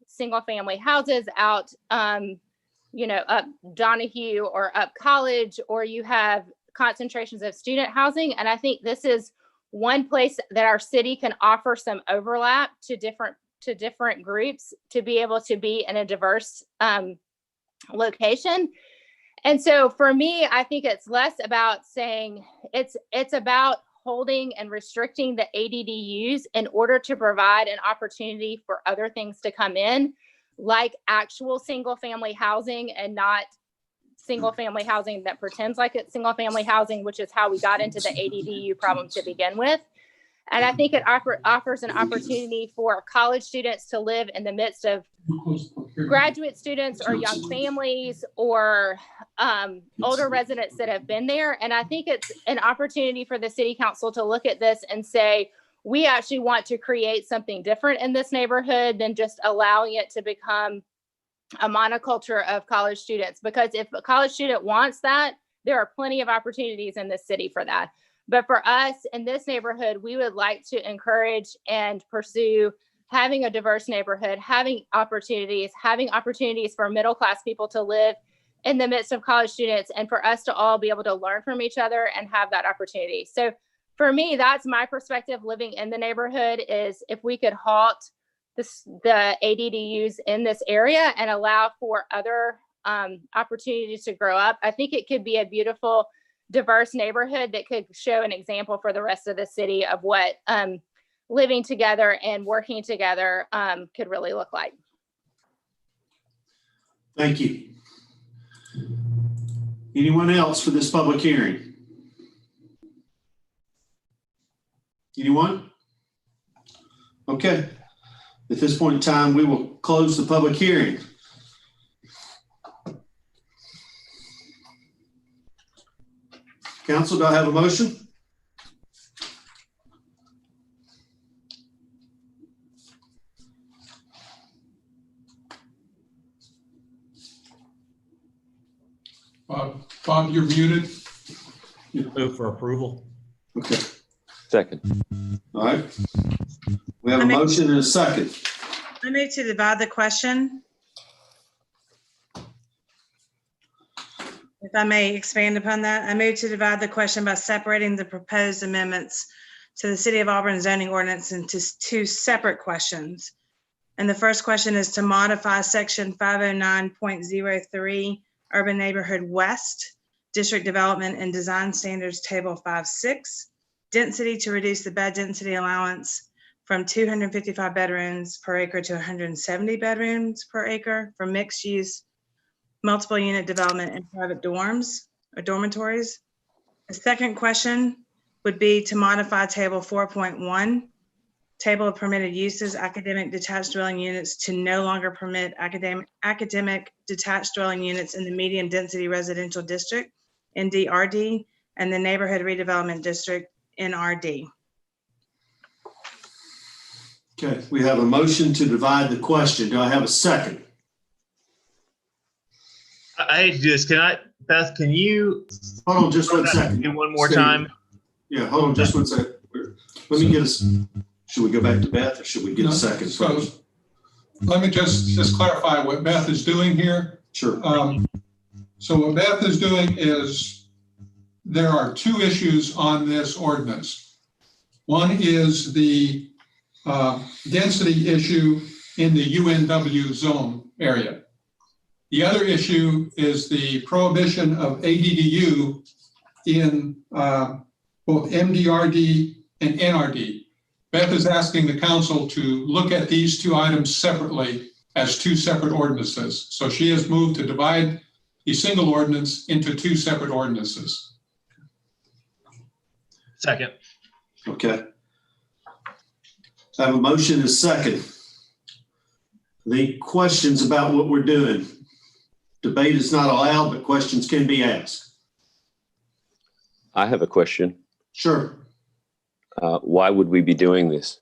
single family houses out, up Donahue or up College, or you have concentrations of student housing. And I think this is one place that our city can offer some overlap to different groups to be able to be in a diverse location. And so for me, I think it's less about saying it's about holding and restricting the ADDUs in order to provide an opportunity for other things to come in, like actual single family housing and not single family housing that pretends like it's single family housing, which is how we got into the ADDU problem to begin with. And I think it offers an opportunity for college students to live in the midst of graduate students or young families or older residents that have been there. And I think it's an opportunity for the city council to look at this and say, we actually want to create something different in this neighborhood than just allowing it to become a monoculture of college students. Because if a college student wants that, there are plenty of opportunities in this city for that. But for us in this neighborhood, we would like to encourage and pursue having a diverse neighborhood, having opportunities for middle-class people to live in the midst of college students, and for us to all be able to learn from each other and have that opportunity. So for me, that's my perspective living in the neighborhood, is if we could halt the ADDUs in this area and allow for other opportunities to grow up, I think it could be a beautiful, diverse neighborhood that could show an example for the rest of the city of what living together and working together could really look like. Thank you. Anyone else for this public hearing? Anyone? Okay. At this point in time, we will close the public hearing. Council, do I have a motion? Bob, you're muted. Move for approval. Okay. Second. All right. We have a motion and a second. I move to divide the question. If I may expand upon that, I move to divide the question by separating the proposed amendments to the City of Auburn zoning ordinance into two separate questions. And the first question is to modify section 509.03 Urban Neighborhood West, District Development and Design Standards Table 5.6, density to reduce the bed density allowance from 255 bedrooms per acre to 170 bedrooms per acre for mixed use, multiple unit development and private dorms or dormitories. The second question would be to modify table 4.1, table of permitted uses, academic detached dwelling units, to no longer permit academic detached dwelling units in the medium density residential district, NDRD, and the neighborhood redevelopment district, NRD. Okay, we have a motion to divide the question. Do I have a second? I hate to do this. Beth, can you? Hold on just 1 second. One more time. Yeah, hold on just 1 second. Let me get us, should we go back to Beth or should we get a second first? Let me just clarify what Beth is doing here. Sure. So what Beth is doing is there are two issues on this ordinance. One is the density issue in the UNW zone area. The other issue is the prohibition of ADDU in both MDRD and NRD. Beth is asking the council to look at these two items separately as two separate ordinances. So she has moved to divide the single ordinance into two separate ordinances. Second. Okay. I have a motion and a second. The questions about what we're doing. Debate is not allowed, but questions can be asked. I have a question. Sure. Why would we be doing this?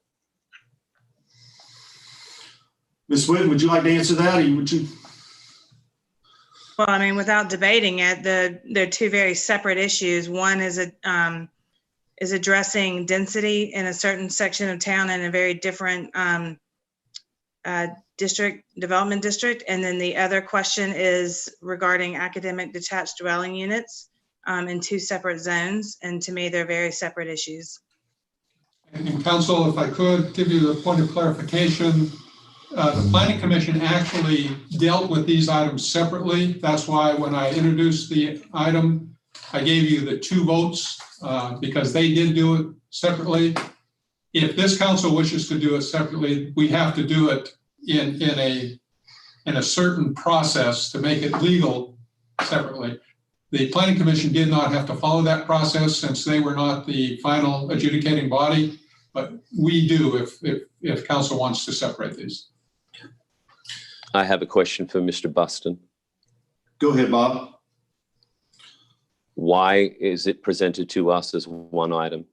Ms. Wood, would you like to answer that, or would you? Well, I mean, without debating it, they're two very separate issues. One is addressing density in a certain section of town in a very different development district. And then the other question is regarding academic detached dwelling units in two separate zones. And to me, they're very separate issues. And council, if I could give you a point of clarification, the planning commission actually dealt with these items separately. That's why when I introduced the item, I gave you the 2 votes because they did do it separately. If this council wishes to do it separately, we have to do it in a certain process to make it legal separately. The planning commission did not have to follow that process since they were not the final adjudicating body, but we do if council wants to separate these. I have a question for Mr. Buston. Go ahead, Bob. Why is it presented to us as one item?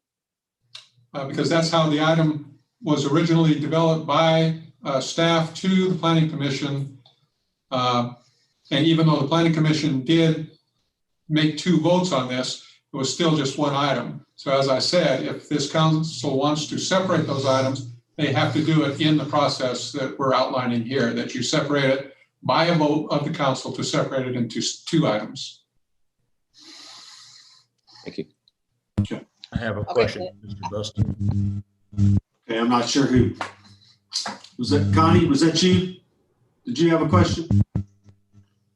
Because that's how the item was originally developed by staff to the planning commission. And even though the planning commission did make 2 votes on this, it was still just one item. So as I said, if this council wants to separate those items, they have to do it in the process that we're outlining here, that you separate it by a vote of the council to separate it into 2 items. Thank you. Okay. I have a question, Mr. Buston. Okay, I'm not sure who. Was that Connie? Was that you? Did you have a question?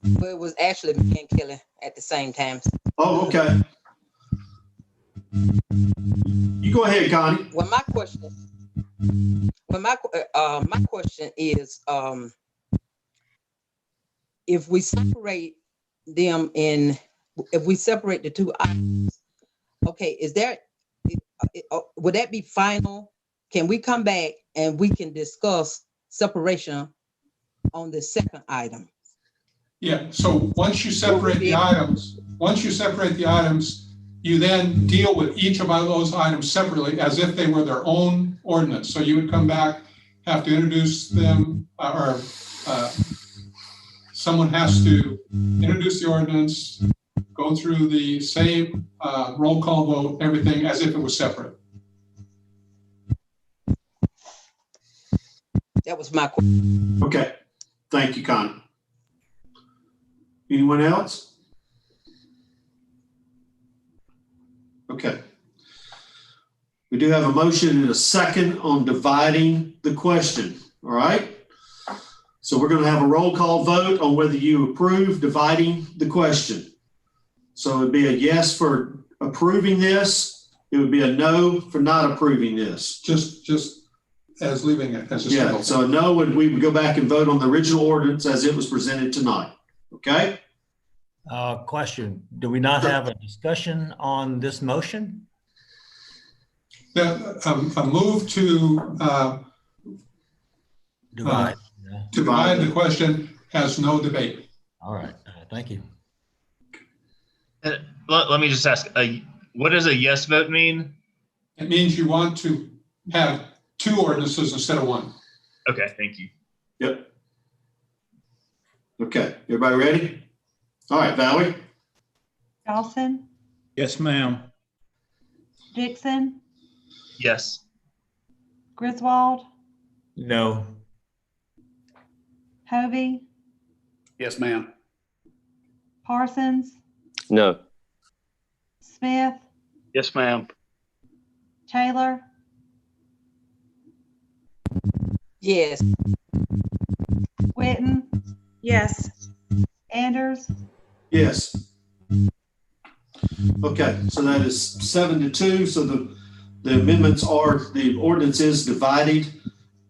Well, it was actually me and Kelly at the same time. Oh, okay. You go ahead, Connie. Well, my question is, if we separate them if we separate the 2 items, okay, would that be final? Can we come back and we can discuss separation on the second item? Yeah, so once you separate the items, you then deal with each of those items separately as if they were their own ordinance. So you would come back, have to introduce them, or someone has to introduce the ordinance, go through the same roll call vote, everything as if it was separate. That was my question. Okay. Thank you, Connie. Anyone else? Okay. We do have a motion and a second on dividing the question. All right. So we're going to have a roll call vote on whether you approve dividing the question. So it'd be a yes for approving this. It would be a no for not approving this. Just as leaving it as a Yeah, single. so no, we would go back and vote on the original ordinance as it was presented tonight. Okay? Question, do we not have a discussion on this motion? A move to Divide. divide the question has no debate. All right, thank you. Let me just ask, what does a yes vote mean? It means you want to have 2 ordinances instead of 1. Okay, thank you. Yep. Okay, everybody ready? All right, Valerie? Dawson, Yes, ma'am. Dixon, Yes. Griswold, No. Hovey, Yes, ma'am. Parsons, No. Smith, Yes, ma'am. Taylor, Yes. Witten, Yes. Anders, Yes. Okay, so that is 7-2. So the amendments the ordinance is divided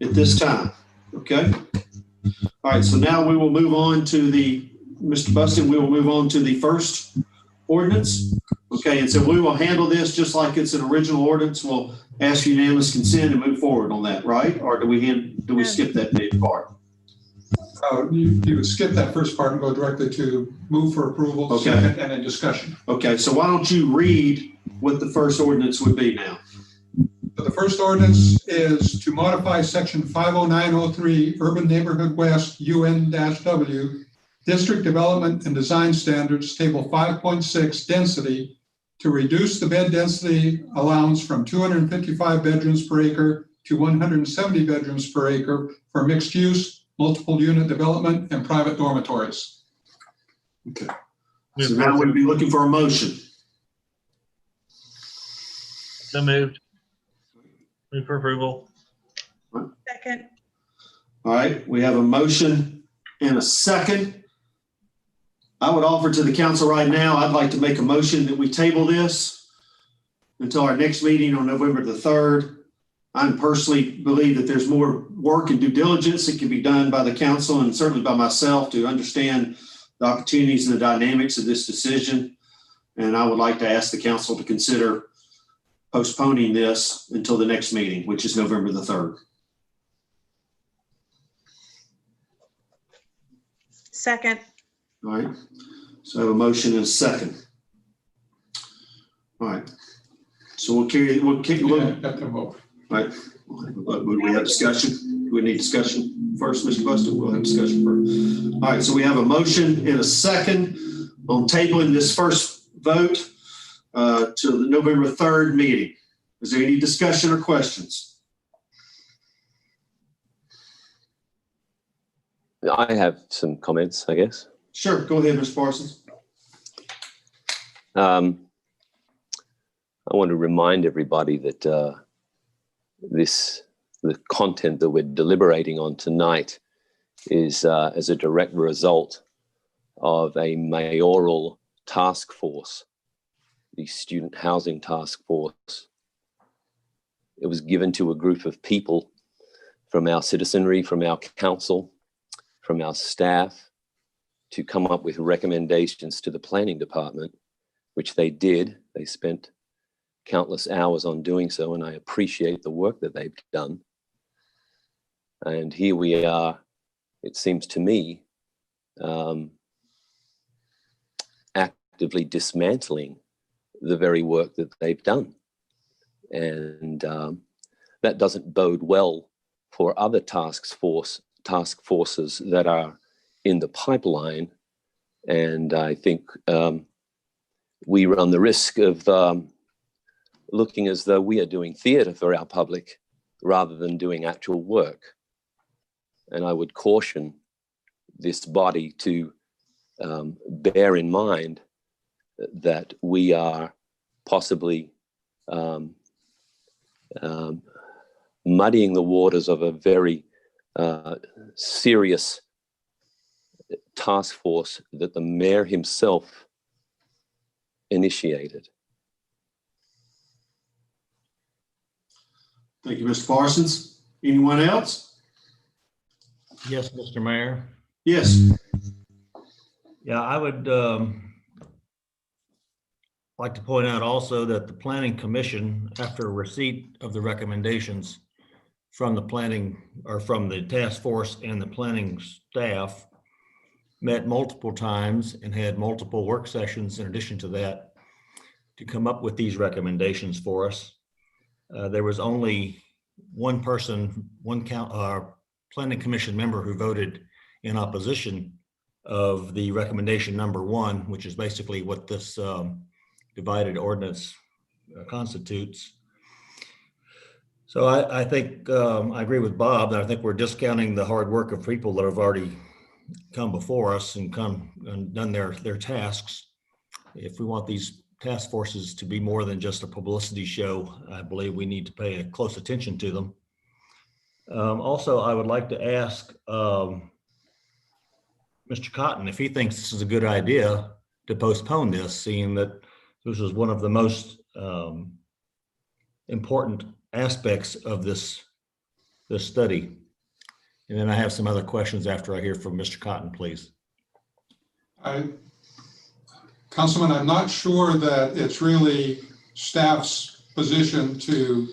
at this time. Okay? All right, so now we will move on to Mr. Buston, we will move on to the first ordinance. Okay, and so we will handle this just like it's an original ordinance. We'll ask unanimous consent and move forward on that, right? Or do we skip that big part? You would skip that first part and go directly to move for approval, Okay. second, and then discussion. Okay, so why don't you read what the first ordinance would be now? So the first ordinance is to modify section 50903 Urban Neighborhood West UN-W District Development and Design Standards, Table 5.6 Density, to reduce the bed density allowance from 255 bedrooms per acre to 170 bedrooms per acre for mixed use, multiple unit development, and private dormitories. Okay. So now we'd be looking for a motion. So moved. Move for approval. Second. All right, we have a motion and a second. I would offer to the council right now, I'd like to make a motion that we table this until our next meeting on November the 3rd. I personally believe that there's more work and due diligence that can be done by the council and certainly by myself to understand the opportunities and the dynamics of this decision. And I would like to ask the council to consider postponing this until the next meeting, which is November the 3rd. Second. All right, so I have a motion and a second. All right, so we'll Have to vote. right. Would we have discussion? Do we need discussion first, Mr. Buster? We'll have discussion first. All right, so we have a motion and a second on tabling this first vote to the November 3rd meeting. Is there any discussion or questions? I have some comments, I guess. Sure, go ahead, Mr. Parsons. I want to remind everybody that the content that we're deliberating on tonight is as a direct result of a mayoral task force, the Student Housing Task Force. It was given to a group of people from our citizenry, from our council, from our staff, to come up with recommendations to the planning department, which they did. They spent countless hours on doing so, and I appreciate the work that they've done. And here we are, it seems to me, actively dismantling the very work that they've done. And that doesn't bode well for other task forces that are in the pipeline. And I think we run the risk of looking as though we are doing theater for our public rather than doing actual work. And I would caution this body to bear in mind that we are possibly muddying the waters of a very serious task force that the mayor himself initiated. Thank you, Mr. Parsons. Anyone else? Yes, Mr. Mayor. Yes. Yeah, I would like to point out also that the Planning Commission, after receipt of the recommendations from the planning or from the task force and the planning staff, met multiple times and had multiple work sessions in addition to that to come up with these recommendations for us. There was only one person, planning commission member who voted in opposition of the recommendation number 1, which is basically what this divided ordinance constitutes. So I think I agree with Bob that I think we're discounting the hard work of people that have already come before us and done their tasks. If we want these task forces to be more than just a publicity show, I believe we need to pay a close attention to them. Also, I would like to ask Mr. Cotton if he thinks this is a good idea to postpone this, seeing that this is one of the most important aspects of this study. And then I have some other questions after I hear from Mr. Cotton, please. Councilman, I'm not sure that it's really staff's position to,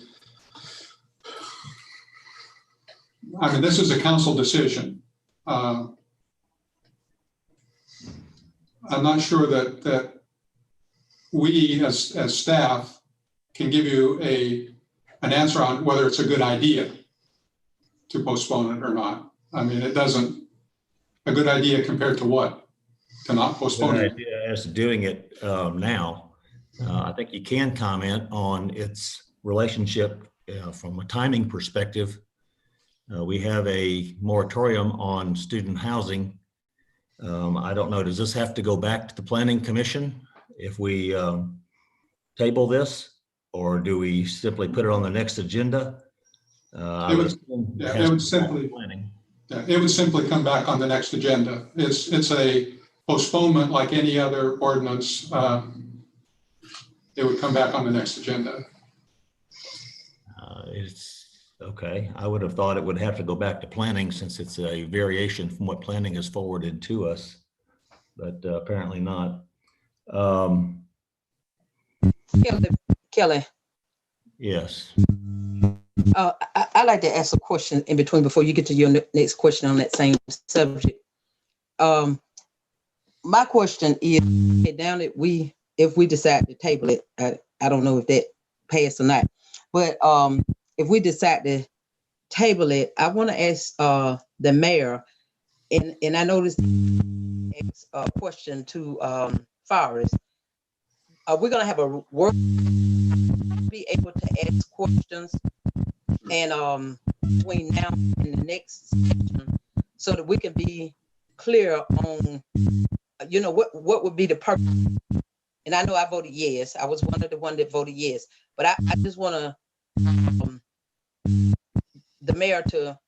I mean, this is a council decision. I'm not sure that we as staff can give you an answer on whether it's a good idea to postpone it or not. I mean, it doesn't, a good idea compared to what? To not postpone it? As to doing it now, I think you can comment on its relationship from a timing perspective. We have a moratorium on student housing. I don't know, does this have to go back to the Planning Commission if we table this, or do we simply put it on the next agenda? I It would would- assume yeah, has it would to be simply- planning. Yeah, it would simply come back on the next agenda. It's a postponement like any other ordinance. It would come back on the next agenda. It's, okay, I would have thought it would have to go back to planning since it's a variation from what planning has forwarded to us, but apparently not. Kelly, Yes. I'd like to ask a question in between before you get to your next question on that same subject. My question is, now that if we decide to table it, I don't know if that passed or not, but if we decide to table it, I want to ask the mayor, and I noticed a question to Forrest. Are we gonna have a work, be able to ask questions and between now and the next session, so that we can be clear on, what would be the purpose? And I know I voted yes. I was one of the one that voted yes, but I just want to the mayor to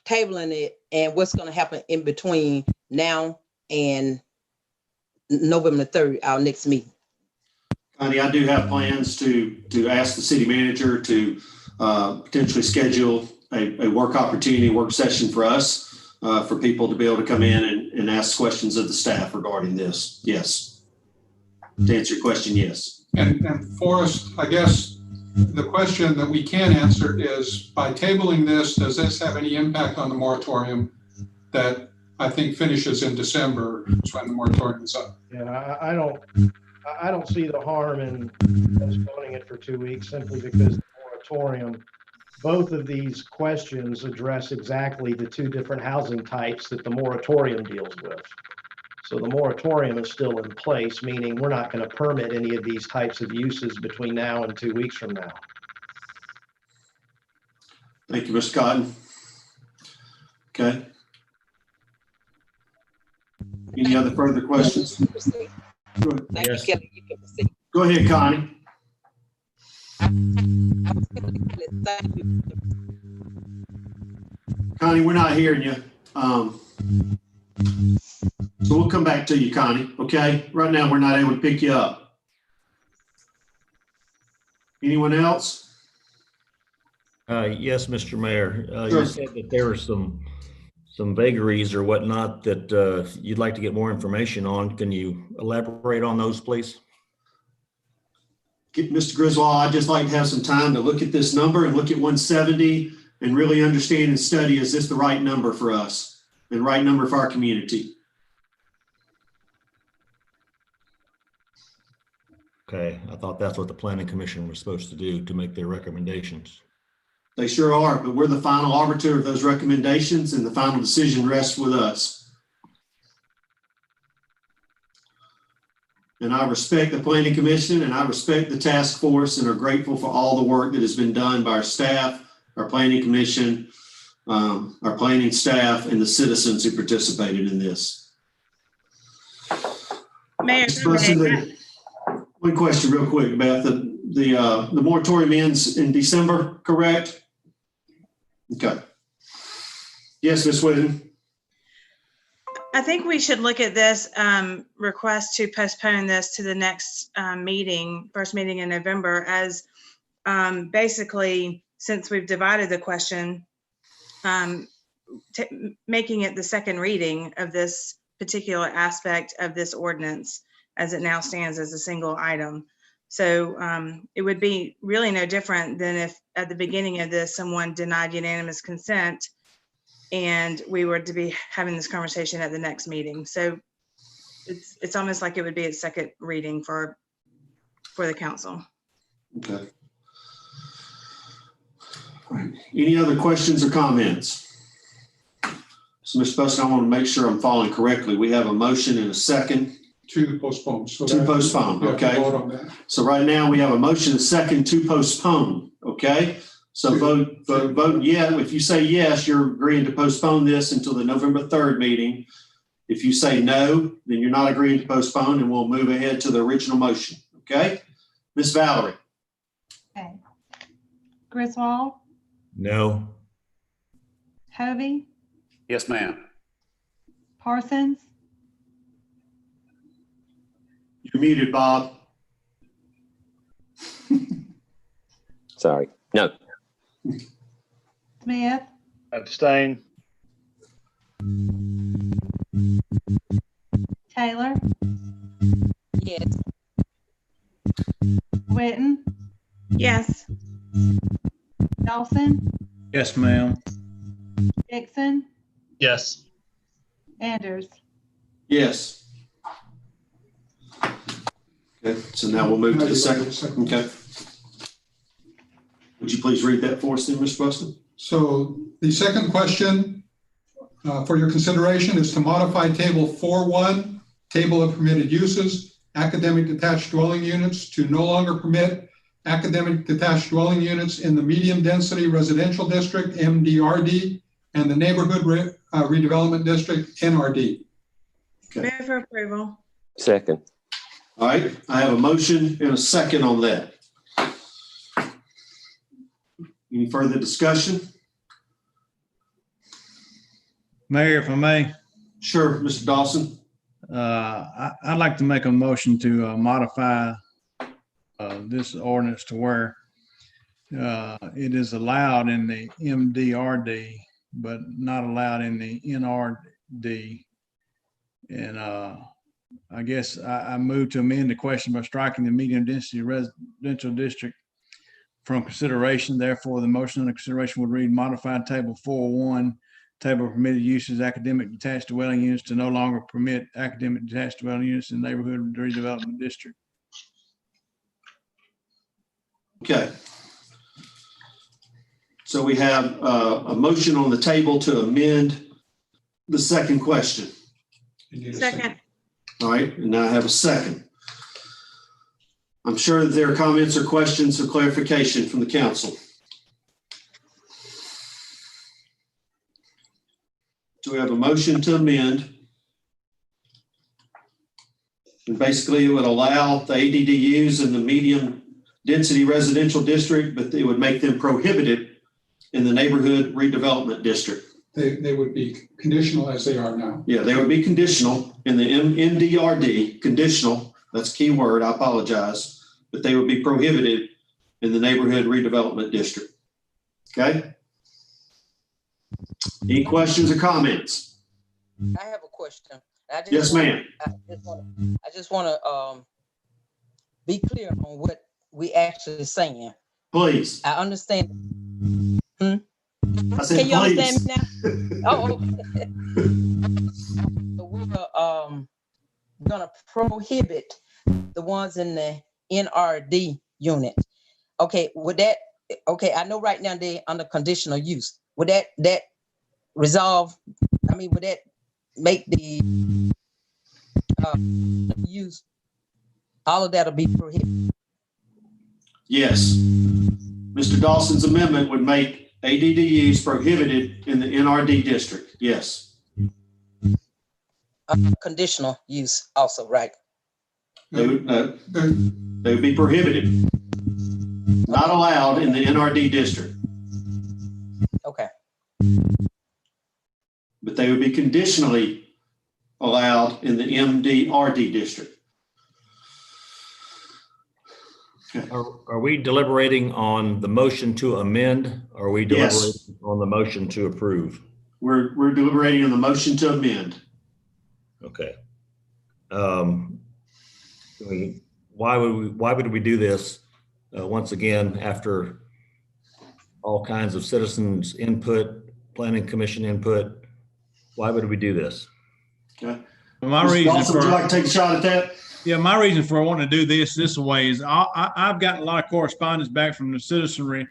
tabling it and what's going to happen in between now and November 3rd, our next meeting. Connie, I do have plans to ask the city manager to potentially schedule a work opportunity, work session for us, for people to be able to come in and ask questions of the staff regarding this. Yes. To answer your question, yes. And Forrest, I guess the question that we can answer is, by tabling this, does this have any impact on the moratorium that I think finishes in December, is when the moratorium is up? Yeah, I don't see the harm in postponing it for 2 weeks simply because the moratorium, both of these questions address exactly the two different housing types that the moratorium deals with. So the moratorium is still in place, meaning we're not going to permit any of these types of uses between now and 2 weeks from now. Thank you, Mr. Cotton. Okay. Any other further questions? Go ahead. Thank you, Kelly. You can proceed. Go ahead, Connie. Connie, we're not hearing you. So we'll come back to you, Connie, okay? Right now, we're not able to pick you up. Anyone else? Yes, Mr. Mayor. Sure. You said that there were some vagaries or whatnot that you'd like to get more information on. Can you elaborate on those, please? Mr. Griswold, I'd just like to have some time to look at this number and look at 170 and really understand and study, is this the right number for us and right number for our community? Okay, I thought that's what the planning commission was supposed to do, to make their recommendations. They sure are, but we're the final arbiter of those recommendations, and the final decision rests with us. And I respect the planning commission and I respect the task force and are grateful for all the work that has been done by our staff, our planning commission, our planning staff, and the citizens who participated in this. Mayor, One question real quick, Beth. The moratorium ends in December, correct? Okay. Yes, Ms. Whitten. I think we should look at this request to postpone this to the next meeting, first meeting in November, as basically, since we've divided the question, making it the second reading of this particular aspect of this ordinance as it now stands as a single item. So it would be really no different than if at the beginning of this, someone denied unanimous consent and we were to be having this conversation at the next meeting. So it's almost like it would be a second reading for the council. Okay. All right. Any other questions or comments? So, Mr. Buston, I want to make sure I'm following correctly. We have a motion and a second. To postpone. So To postpone, we have to okay. vote on that. So right now we have a motion and a second to postpone, okay? So vote yeah. If you say yes, you're agreeing to postpone this until the November 3rd meeting. If you say no, then you're not agreeing to postpone and we'll move ahead to the original motion, okay? Ms. Valerie. Griswold, No. Hovey, Yes, ma'am. Parsons, You're muted, Bob. Sorry. No. Smith, Abstain. Taylor, Yes. Witten, Yes. Dawson, Yes, ma'am. Dixon, Yes. Anders. Yes. Okay, so now we'll move to the second. Okay. Would you please read that for us then, Mr. Buston? So the second question for your consideration is to modify Table 4.1, Table of Permitted Uses, Academic Detached Dwelling Units to no longer permit academic detached dwelling units in the Medium Density Residential District, MDRD, and the Neighborhood Redevelopment District, NRD. Move for approval. Second. All right, I have a motion and a second on that. Any further discussion? Mayor, if I may, Sure, Mr. Dawson. I'd like to make a motion to modify this ordinance to where it is allowed in the MDRD, but not allowed in the NRD. And I guess I move to amend the question by striking the medium density residential district from consideration. Therefore, the motion under consideration would read modified table 4.1, table of permitted uses, academic detached dwelling units to no longer permit academic detached dwelling units in neighborhood redevelopment district. Okay. So we have a motion on the table to amend the second question. Second. All right, and now I have a second. I'm sure that there are comments or questions or clarification from the council. Do we have a motion to amend? And basically it would allow the ADDUs in the medium density residential district, but it would make them prohibited in the neighborhood redevelopment district. They would be conditional as they are now. Yeah, they would be conditional in the MDRD, conditional, that's a key word, I apologize, but they would be prohibited in the neighborhood redevelopment district. Okay? Any questions or comments? I have a question. Yes, ma'am. I just want to be clear on what we actually saying. Please. I understand. I said, Can you please. understand me now? Oh, so we're gonna prohibit the ones in the NRD unit. Okay, would that, okay, I know right now they under conditional use. Would that resolve, I mean, would that make the use, all of that'll be prohibited? Yes. Mr. Dawson's amendment would make ADDUs prohibited in the NRD district. Yes. Conditional use also, right? They would be prohibited. Not allowed in the NRD district. Okay. But they would be conditionally allowed in the MDRD district. Are we deliberating on the motion to amend? Or are we deliberating on the motion to approve? We're deliberating on the motion to amend. Okay. Why would we do this? Once again, after all kinds of citizens input, planning commission input, why would we do this? Okay. My Mr. reason Dawson, for, would you like to take a shot at that? Yeah, my reason for wanting to do this way is I've gotten a lot of correspondence back from the citizenry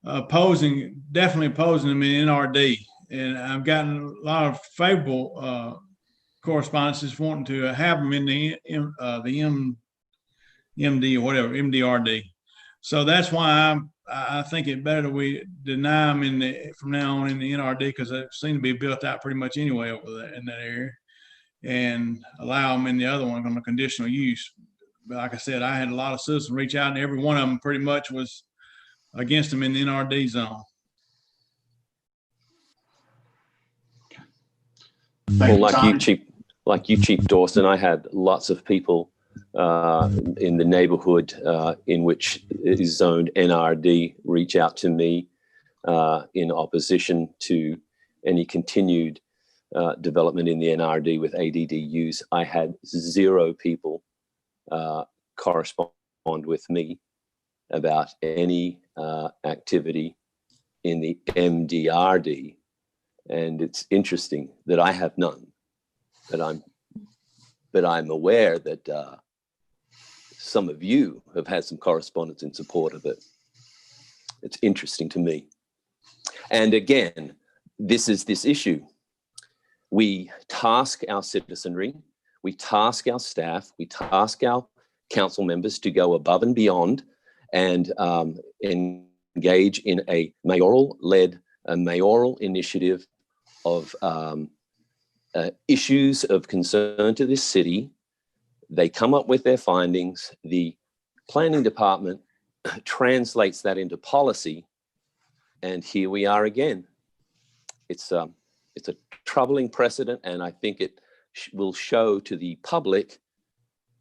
definitely opposing them in NRD. And I've gotten a lot of favorable correspondences wanting to have them in the MD or whatever, MDRD. So that's why I think it better that we deny them from now on in the NRD, because they seem to be built out pretty much anyway over there in that area, and allow them in the other one on a conditional use. But like I said, I had a lot of citizens reach out, and every one of them pretty much was against them in the NRD zone. Well, like you, Chief Dawson, I had lots of people in the neighborhood in which it is zoned NRD reach out to me in opposition to any continued development in the NRD with ADDUs. I had 0 people correspond with me about any activity in the MDRD. And it's interesting that I have none, but I'm aware that some of you have had some correspondence in support of it. It's interesting to me. And again, this is this issue. We task our citizenry, we task our staff, we task our council members to go above and beyond and engage in a mayoral-led, a mayoral initiative of issues of concern to this city. They come up with their findings. The planning department translates that into policy. And here we are again. It's a troubling precedent, and I think it will show to the public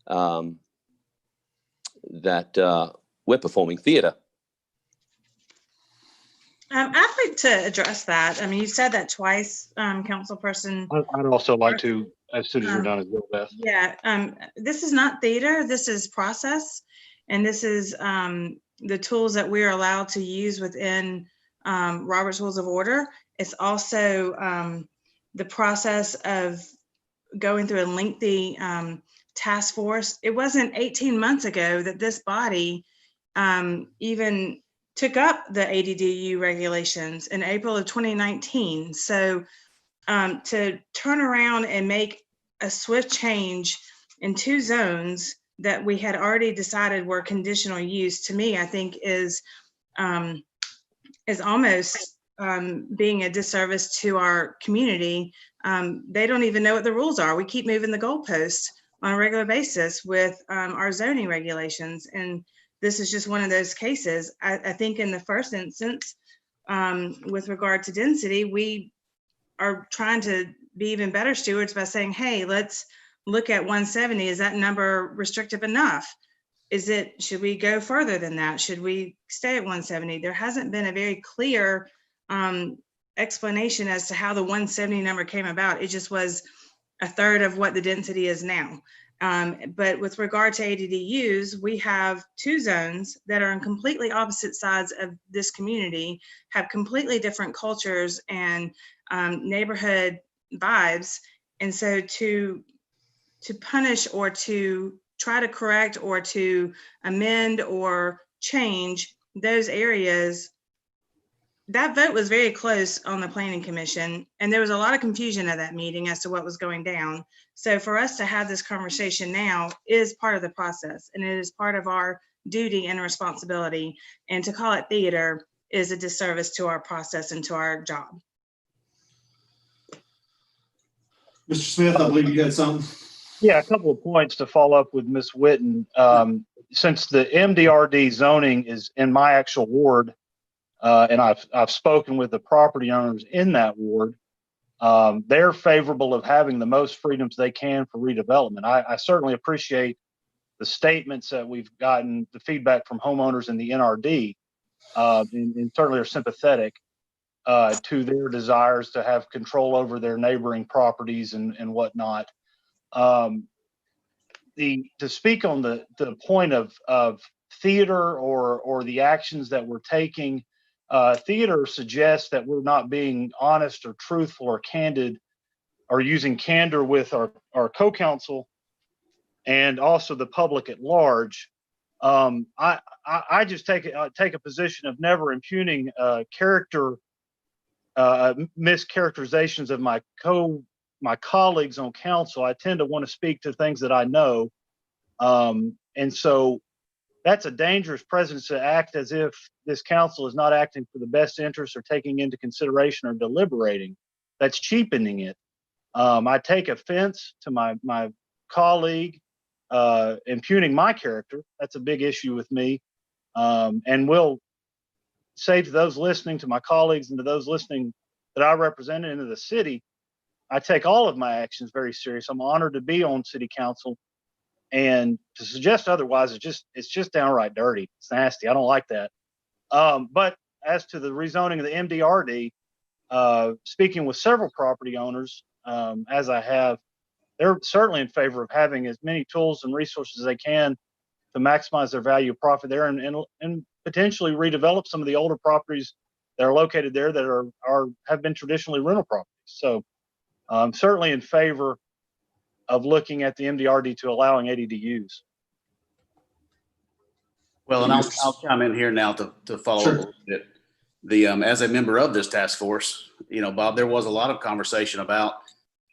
that we're performing theater. I'd like to address that. I mean, you said that twice, Councilperson. I'd also like to, as soon as you're done as well, Beth. Yeah, this is not theater. This is process, and this is the tools that we are allowed to use within Robert's Rules of Order. It's also the process of going through a lengthy task force. It wasn't 18 months ago that this body even took up the ADDU regulations in April of 2019. So to turn around and make a swift change in 2 zones that we had already decided were conditional use, to me, I think is almost being a disservice to our community. They don't even know what the rules are. We keep moving the goalposts on a regular basis with our zoning regulations. And this is just one of those cases. I think in the first instance, with regard to density, we are trying to be even better stewards by saying, hey, let's look at 170. Is that number restrictive enough? Should we go further than that? Should we stay at 170? There hasn't been a very clear explanation as to how the 170 number came about. It just was a third of what the density is now. But with regard to ADDUs, we have 2 zones that are on completely opposite sides of this community, have completely different cultures and neighborhood vibes. And so to punish or to try to correct or to amend or change those areas, that vote was very close on the Planning Commission, and there was a lot of confusion at that meeting as to what was going down. So for us to have this conversation now is part of the process, and it is part of our duty and responsibility. And to call it theater is a disservice to our process and to our job. Mr. Smith, I believe you had something. Yeah, a couple of points to follow up with Ms. Witten. Since the MDRD zoning is in my actual ward, and I've spoken with the property owners in that ward, they're favorable of having the most freedoms they can for redevelopment. I certainly appreciate the statements that we've gotten, the feedback from homeowners in the NRD, and certainly are sympathetic to their desires to have control over their neighboring properties and whatnot. To speak on the point of theater or the actions that we're taking, theater suggests that we're not being honest or truthful or candid or using candor with our co-counsel and also the public at large. I just take a position of never impugning mischaracterizations of my colleagues on council. I tend to want to speak to things that I know. And so that's a dangerous precedent to act as if this council is not acting for the best interest or taking into consideration or deliberating. That's cheapening it. I take offense to my colleague impugning my character. That's a big issue with me. And will say to those listening, to my colleagues and to those listening that I represent into the city, I take all of my actions very serious. I'm honored to be on city council, and to suggest otherwise it's just downright dirty. It's nasty. I don't like that. But as to the rezoning of the MDRD, speaking with several property owners, as I have, they're certainly in favor of having as many tools and resources as they can to maximize their value of profit there, and potentially redevelop some of the older properties that are located there that have been traditionally rental properties. So I'm certainly in favor of looking at the MDRD to allowing ADDUs. Well, and I'll chime in here now to follow up a little bit. As a member of this task force, Bob, there was a lot of conversation about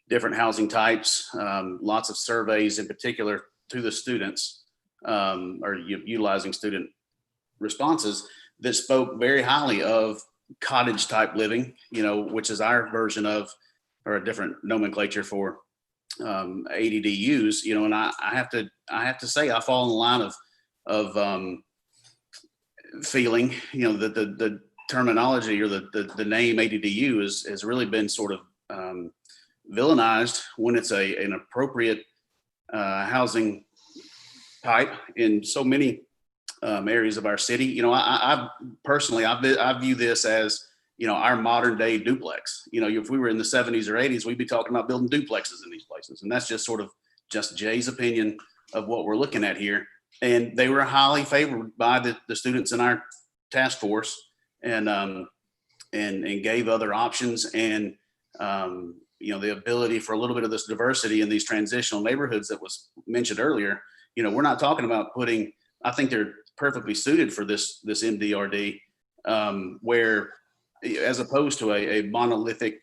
different housing types, lots of surveys in particular to the students, or utilizing student responses that spoke very highly of cottage type living, which is our version of, or a different nomenclature for ADDUs, and I have to say I fall in the line of feeling, that the terminology or the name ADDU has really been sort of villainized when it's an appropriate housing type in so many areas of our city. I personally view this as, our modern day duplex. If we were in the 70s or 80s, we'd be talking about building duplexes in these places. And that's just Jay's opinion of what we're looking at here. And they were highly favored by the students in our task force, and gave other options, and the ability for a little bit of this diversity in these transitional neighborhoods that was mentioned earlier. We're not talking about I think they're perfectly suited for this MDRD, where, as opposed to a monolithic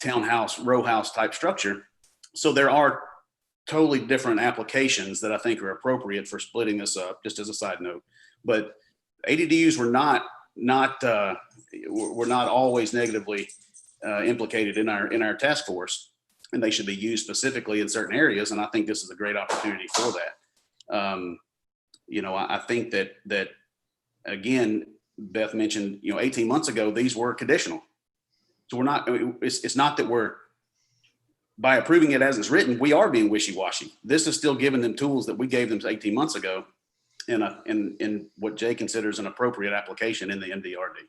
townhouse, row house type structure. So there are totally different applications that I think are appropriate for splitting this up, just as a side note. But ADDUs were not always negatively implicated in our task force, and they should be used specifically in certain areas. And I think this is a great opportunity for that. I think that again, Beth mentioned, 18 months ago, these were conditional. So it's not that we're, by approving it as it's written, we are being wishy-washy. This is still giving them tools that we gave them 18 months ago in what Jay considers an appropriate application in the MDRD.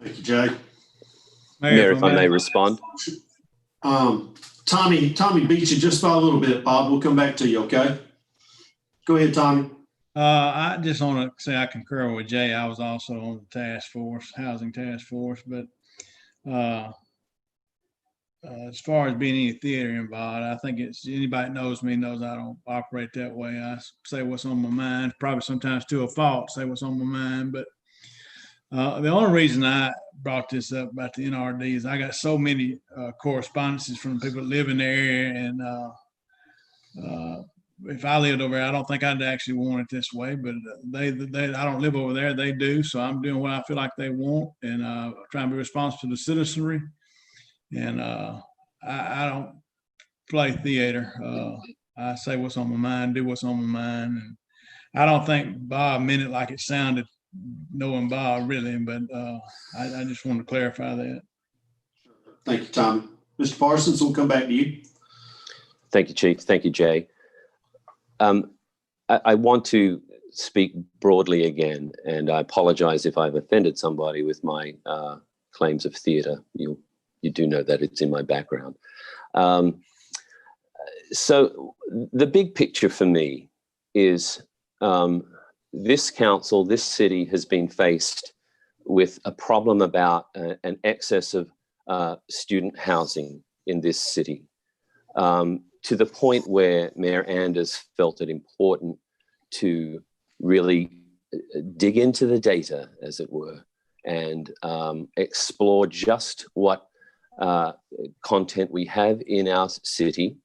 Thank you, Jay. Mayor, if I may respond. Tommy beat you just by a little bit, Bob. We'll come back to you, okay? Go ahead, Tommy. I just want to say I concur with Jay. I was also on the task force, housing task force, but as far as being any theater involved, I think anybody that knows me knows I don't operate that way. I say what's on my mind, probably sometimes to a fault, say what's on my mind. But the only reason I brought this up about the NRD is I got so many correspondences from people that live in the area, and if I lived over there, I don't think I'd actually want it this way, but I don't live over there. They do. So I'm doing what I feel like they want, and trying to be responsive to the citizenry. And I don't play theater. I say what's on my mind, do what's on my mind. And I don't think Bob meant it like it sounded, knowing Bob really, but I just want to clarify that. Thank you, Tommy. Mr. Parsons, we'll come back to you. Thank you, Chief. Thank you, Jay. I want to speak broadly again, and I apologize if I've offended somebody with my claims of theater. You do know that it's in my background. So the big picture for me is this council, this city has been faced with a problem about an excess of student housing in this city, to the point where Mayor Anders felt it important to really dig into the data, as it were, and explore just what content we have in our city,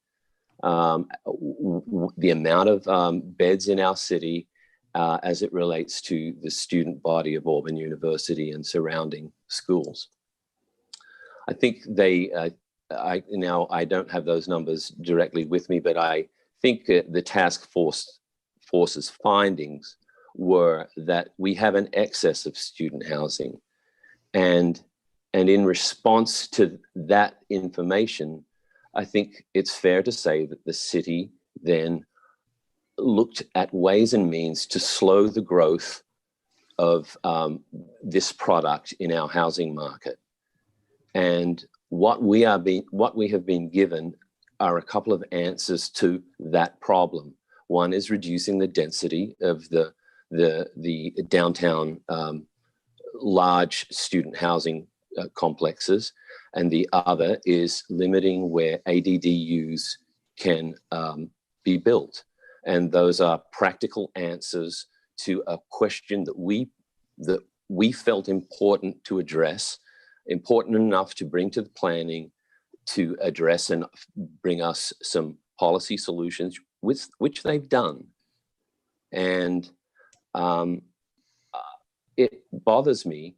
the amount of beds in our city as it relates to the student body of Auburn University and surrounding schools. I think I don't have those numbers directly with me, but I think the task force's findings were that we have an excess of student housing. And in response to that information, I think it's fair to say that the city then looked at ways and means to slow the growth of this product in our housing market. And what we have been given are a couple of answers to that problem. One is reducing the density of the downtown large student housing complexes, and the other is limiting where ADDUs can be built. And those are practical answers to a question that we felt important to address, important enough to bring to the planning to address and bring us some policy solutions, which they've done. And it bothers me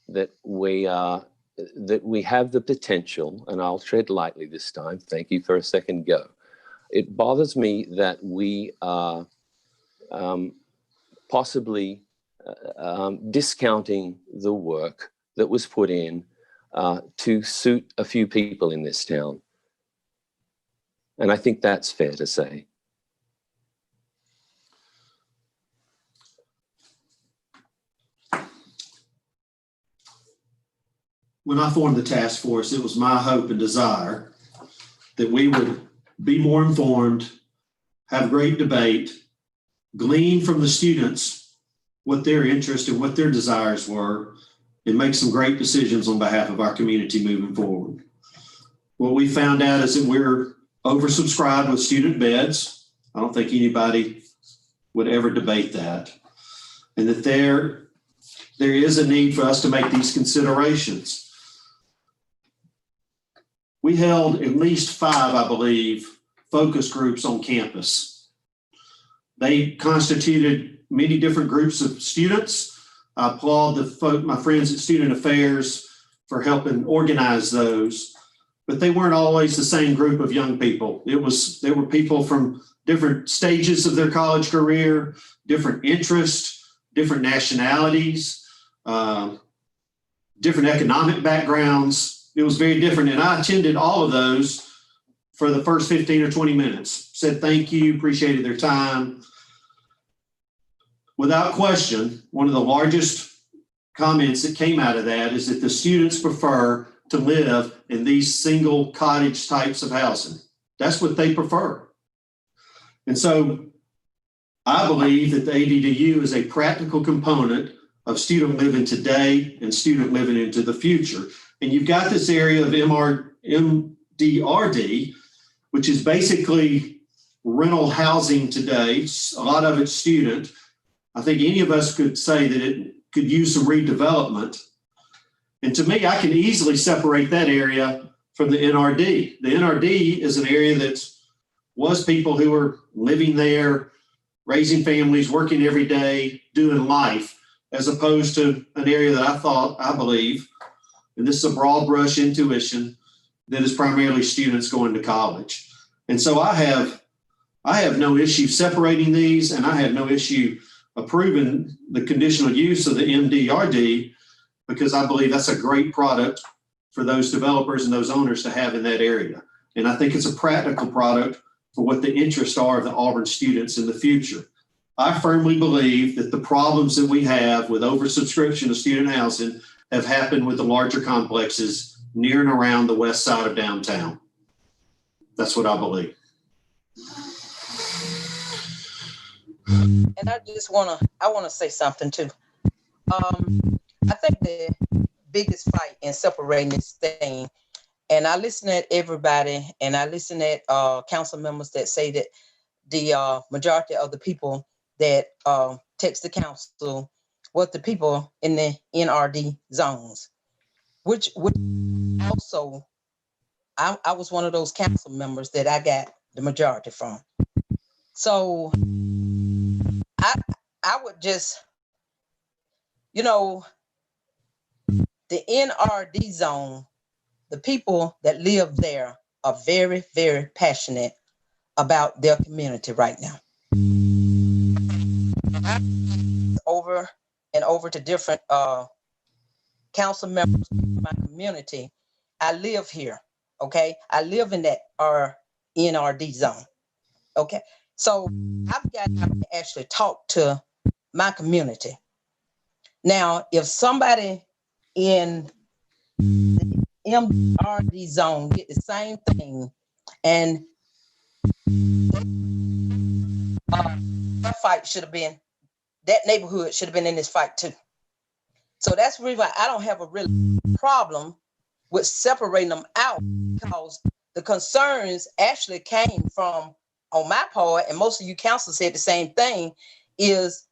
that we have the potential, and I'll tread lightly this time. Thank you for a second go. It bothers me that we are possibly discounting the work that was put in to suit a few people in this town. And I think that's fair to say. When I formed the task force, it was my hope and desire that we would be more informed, have great debate, glean from the students what their interests and what their desires were, and make some great decisions on behalf of our community moving forward. What we found out is that we're oversubscribed with student beds. I don't think anybody would ever debate that. And that there is a need for us to make these considerations. We held at least 5, I believe, focus groups on campus. They constituted many different groups of students. I applaud my friends at Student Affairs for helping organize those, but they weren't always the same group of young people. There were people from different stages of their college career, different interests, different nationalities, different economic backgrounds. It was very different. And I attended all of those for the first 15 or 20 minutes, said thank you, appreciated their time. Without question, one of the largest comments that came out of that is that the students prefer to live in these single cottage types of housing. That's what they prefer. And so I believe that the ADDU is a practical component of student living today and student living into the future. And you've got this area of MDRD, which is basically rental housing today. A lot of it's student. I think any of us could say that it could use some redevelopment. And to me, I can easily separate that area from the NRD. The NRD is an area that was people who were living there, raising families, working every day, doing life, as opposed to an area that I believe, and this is a broad brush intuition, that is primarily students going to college. And so I have no issue separating these, and I have no issue approving the conditional use of the MDRD, because I believe that's a great product for those developers and those owners to have in that area. And I think it's a practical product for what the interests are of the Auburn students in the future. I firmly believe that the problems that we have with oversubscription of student housing have happened with the larger complexes near and around the west side of downtown. That's what I believe. And I want to say something too. I think the biggest fight in separating this thing, and I listen at everybody, and I listen at council members that say that the majority of the people that text the council was the people in the NRD zones, which also I was one of those council members that I got the majority from. So I would just, the NRD zone, the people that live there are very, very passionate about their community right now. over and over to different council members in my community. I live here, okay? I live in that NRD zone, okay? So I've got to actually talk to my community. Now, if somebody in the MRD zone get the same thing, and that fight should have been, that neighborhood should have been in this fight too. So that's the reason why I don't have a real problem with separating them out, because the concerns actually came from, on my part, and most of you council said the same thing, is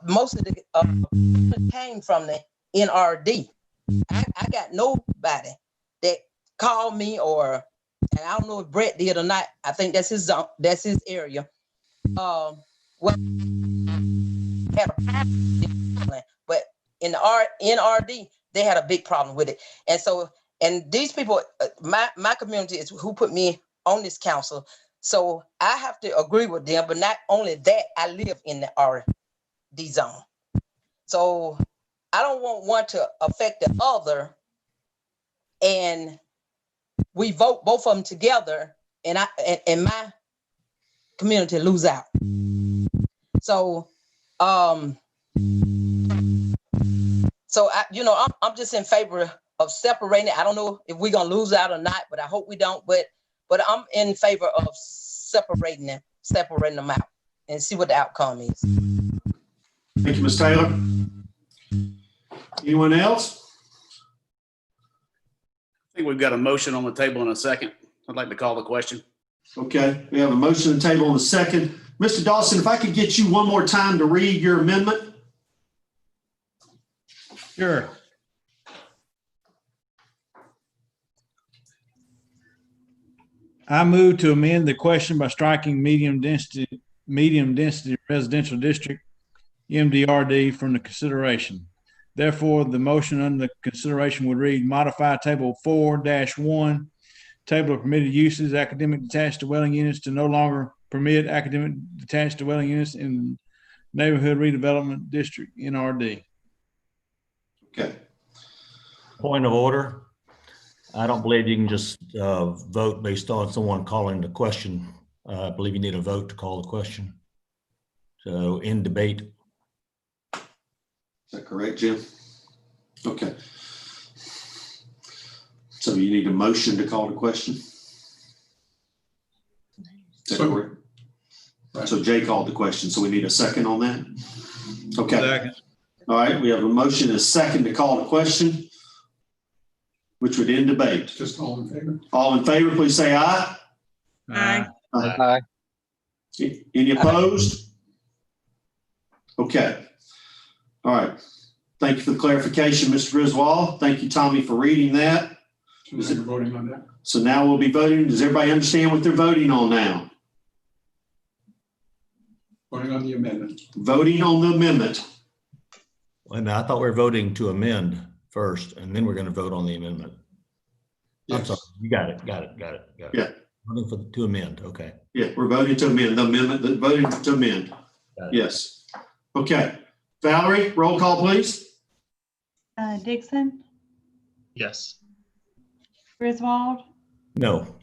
most of the came from the NRD. I got nobody that called me, or, and I don't know if Brett did or not. I think that's his zone, that's his area. But in the NRD, they had a big problem with it. And so, and these people, my community is who put me on this council. So I have to agree with them, but not only that, I live in the RD zone. So I don't want one to affect the other, and we vote both of them together, and my community lose out. So, I'm just in favor of separating it. I don't know if we're gonna lose out or not, but I hope we don't. But I'm in favor of separating them out and see what the outcome is. Thank you, Ms. Taylor. Anyone else? I think we've got a motion on the table in a second. I'd like to call the question. Okay, we have a motion on the table in a second. Mr. Dawson, if I could get you one more time to read your amendment. Sure. I move to amend the question by striking medium density residential district, MDRD, from the consideration. Therefore, the motion under consideration would read: modify table 4-1, table of permitted uses, academic detached dwelling units, to no longer permit academic detached dwelling units in neighborhood redevelopment district, NRD. Okay. Point of order. I don't believe you can just vote based on someone calling the question. I believe you need a vote to call the question. So in debate. Is that correct, Jim? Okay. So you need a motion to call the question? Is that correct? Right. So Jay called the question, so we need a second on that? Okay. Second. All right, we have a motion and a second to call the question, which would end debate. Just all in favor? All in favor, please say aye. Aye. Aye. Any opposed? Okay. All right. Thank you for the clarification, Mr. Griswold. Thank you, Tommy, for reading that. So now you're voting on that. So now we'll be voting. Does everybody understand what they're voting on now? Voting on the amendment. Voting on the amendment. And I thought we were voting to amend first, and then we're going to vote on the amendment. Yes. I'm sorry. You got it. Yeah. Voting to amend. Okay. Yeah, we're voting to amend the amendment, voting to amend. Yes. Okay. Valerie, roll call, please. Dixon, Yes. Griswold, No.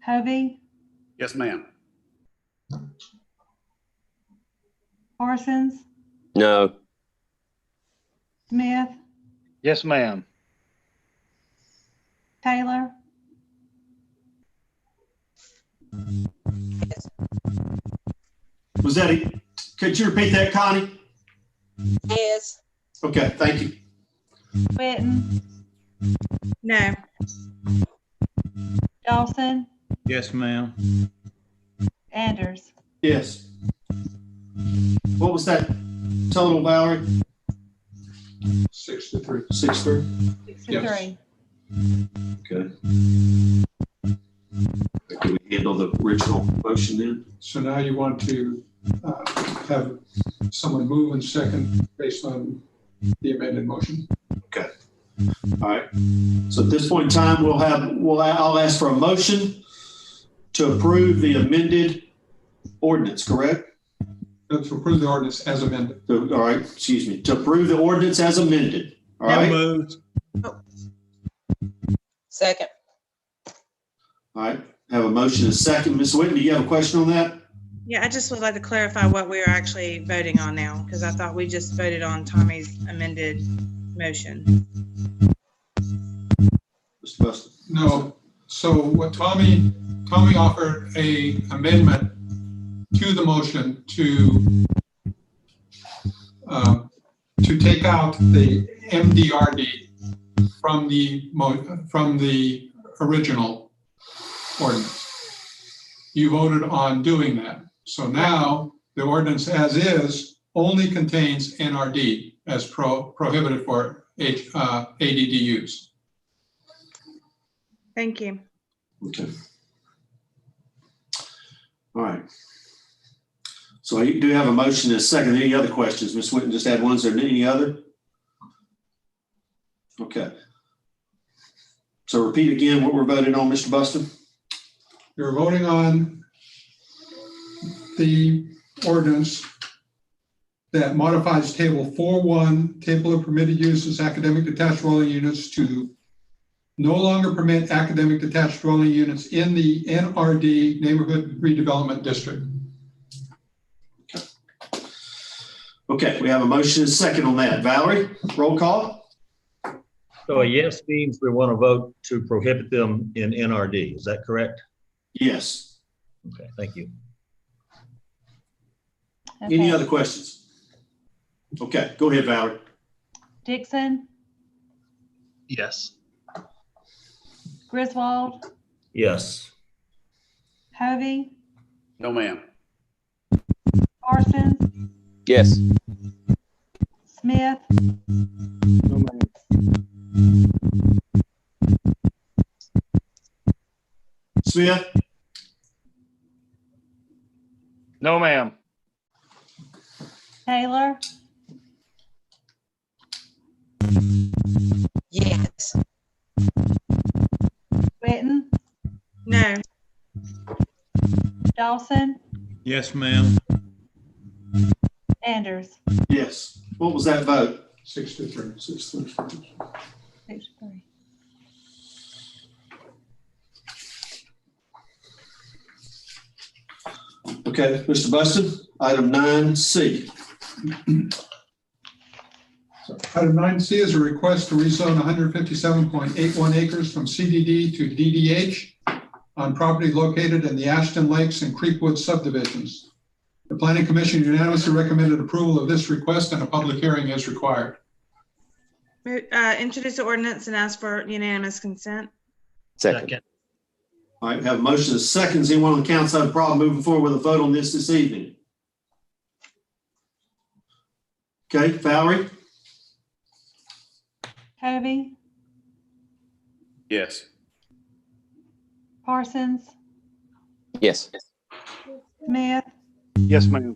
Hovey, Yes, ma'am. Parsons, No. Smith, Yes, ma'am. Taylor, Was that it? Could you repeat that, Connie? Yes. Okay, thank you. Witten, No. Dawson, Yes, ma'am. Anders. Yes. What was that total, Valerie? 6-3. 6-3. 6-3. Okay. Can we handle the original motion then? So now you want to have someone move and second based on the amended motion. Okay. All right. So at this point in time, I'll ask for a motion to approve the amended ordinance, correct? To approve the ordinance as amended. All right, excuse me, to approve the ordinance as amended. All So right, moved. Second. all right. Have a motion and a second. Ms. Whitten, do you have a question on that? Yeah, I just would like to clarify what we are actually voting on now, because I thought we just voted on Tommy's amended motion. Mr. Buston? No, so what Tommy offered a amendment to the motion to take out the MDRD from the original ordinance. You voted on doing that. So now the ordinance as is only contains NRD as prohibited for ADDUs. Thank you. Okay. All right. So I do have a motion and a second. Any other questions? Ms. Whitten just had one. Is there any other? Okay. So repeat again what we're voting on, Mr. Buston. You're voting on the ordinance that modifies table 4.1, table of permitted uses, academic detached dwelling units, to no longer permit academic detached dwelling units in the NRD neighborhood redevelopment district. Okay, we have a motion and a second on that. Valerie, roll call. So a yes means we want to vote to prohibit them in NRD. Is that correct? Yes. Okay, thank you. Any other questions? Okay, go ahead, Valerie. Dixon, Yes. Griswold, Yes. Hovey, No, ma'am. Parsons, Yes. Smith, Smith? No, ma'am. Taylor, Yes. Witten, No. Dawson, Yes, ma'am. Anders. Yes. What was that vote? 6-3. 6-3. 6-3. Okay, Mr. Buston, item 9C. Item 9C is a request to rezone 157.81 acres from CDD to DDH on property located in the Ashton Lakes and Creekwood subdivisions. The Planning Commission unanimously recommended approval of this request, and a public hearing is required. Introduce the ordinance and ask for unanimous consent. Second. All right, we have a motion and a second. Does anyone on the council have a problem moving forward with a vote on this evening? Okay, Valerie? Hovey, Yes. Parsons, Yes. Smith, Yes, ma'am.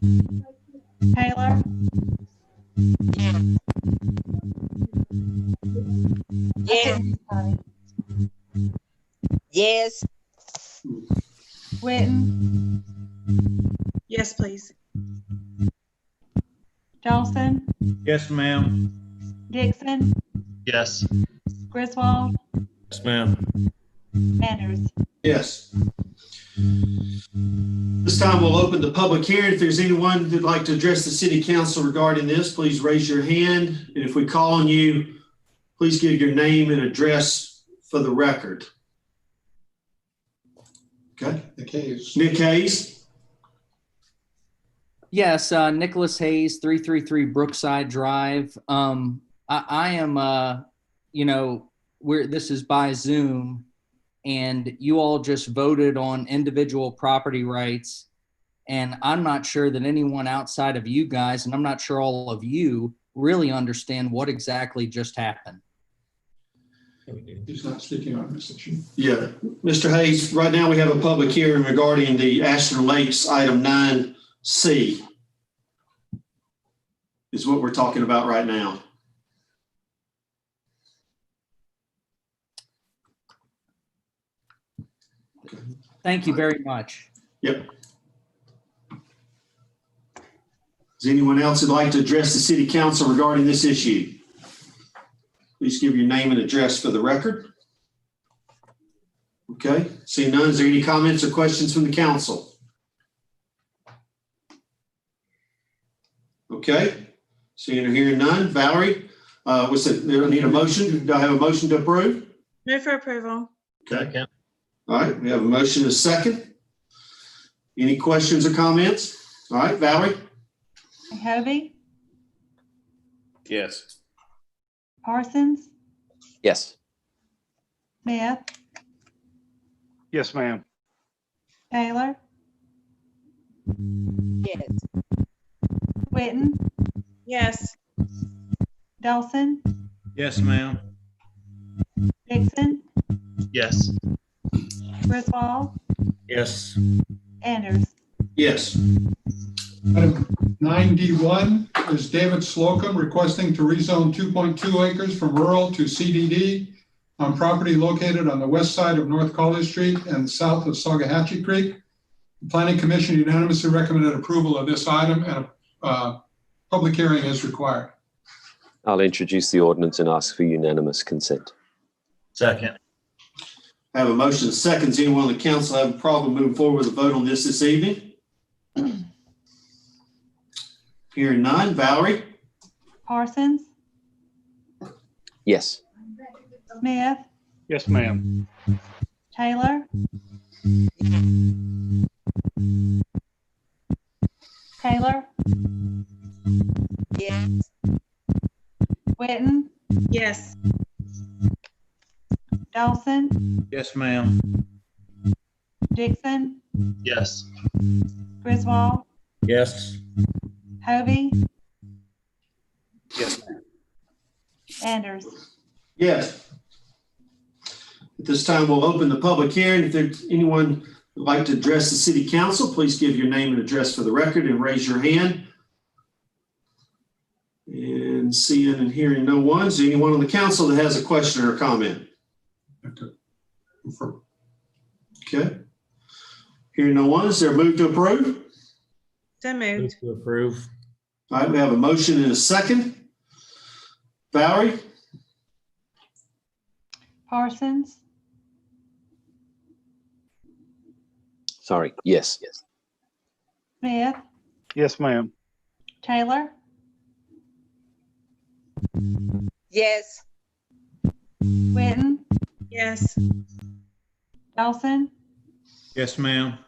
Taylor, Yes. Yes. Witten, Yes, please. Dawson, Yes, ma'am. Dixon, Yes. Griswold, Yes, ma'am. Anders. Yes. This time we'll open the public hearing. If there's anyone who'd like to address the city council regarding this, please raise your hand. And if we call on you, please give your name and address for the record. Okay. Nick Hayes. Nick Hayes. Yes, Nicholas Hayes, 333 Brookside Drive. I am, this is by Zoom, and you all just voted on individual property rights. And I'm not sure that anyone outside of you guys, and I'm not sure all of you, really understand what exactly just happened. He's not speaking on this issue. Yeah. Mr. Hayes, right now we have a public hearing regarding the Ashton Lakes item 9C is what we're talking about right now. Thank you very much. Yep. Is anyone else who'd like to address the city council regarding this issue? Please give your name and address for the record. Okay, seeing none, is there any comments or questions from the council? Okay, seeing or hearing none. Valerie, what's it? Do I need a motion? Do I have a motion to approve? Move for approval. Okay. All right, we have a motion and a second. Any questions or comments? All right, Valerie? Hovey, Yes. Parsons, Yes. Smith, Yes, ma'am. Taylor, Yes. Witten, Yes. Dawson, Yes, ma'am. Dixon, Yes. Griswold, Yes. Anders. Yes. Item 9D1 is David Slocum requesting to rezone 2.2 acres from rural to CDD on property located on the west side of North College Street and south of Saugahatchee Creek. The Planning Commission unanimously recommended approval of this item, and a public hearing is required. I'll introduce the ordinance and ask for unanimous consent. Second. I have a motion and a second. Does anyone on the council have a problem moving forward with a vote on this evening? Hearing none. Valerie? Parsons, Yes. Smith, Yes, ma'am. Taylor, Taylor, Yes. Witten, Yes. Dawson, Yes, ma'am. Dixon, Yes. Griswold, Yes. Hovey, Yes, ma'am. Anders. Yes. At this time, we'll open the public hearing. If there's anyone who'd like to address the city council, please give your name and address for the record and raise your hand. And seeing and hearing no one, is there anyone on the council that has a question or a comment? Okay. Hearing no one, is there a move to approve? So moved. To approve. All right, we have a motion and a second. Valerie? Parsons, Sorry. Yes. Yes. Smith, Yes, ma'am. Taylor, Yes. Witten, Yes. Dawson, Yes, ma'am.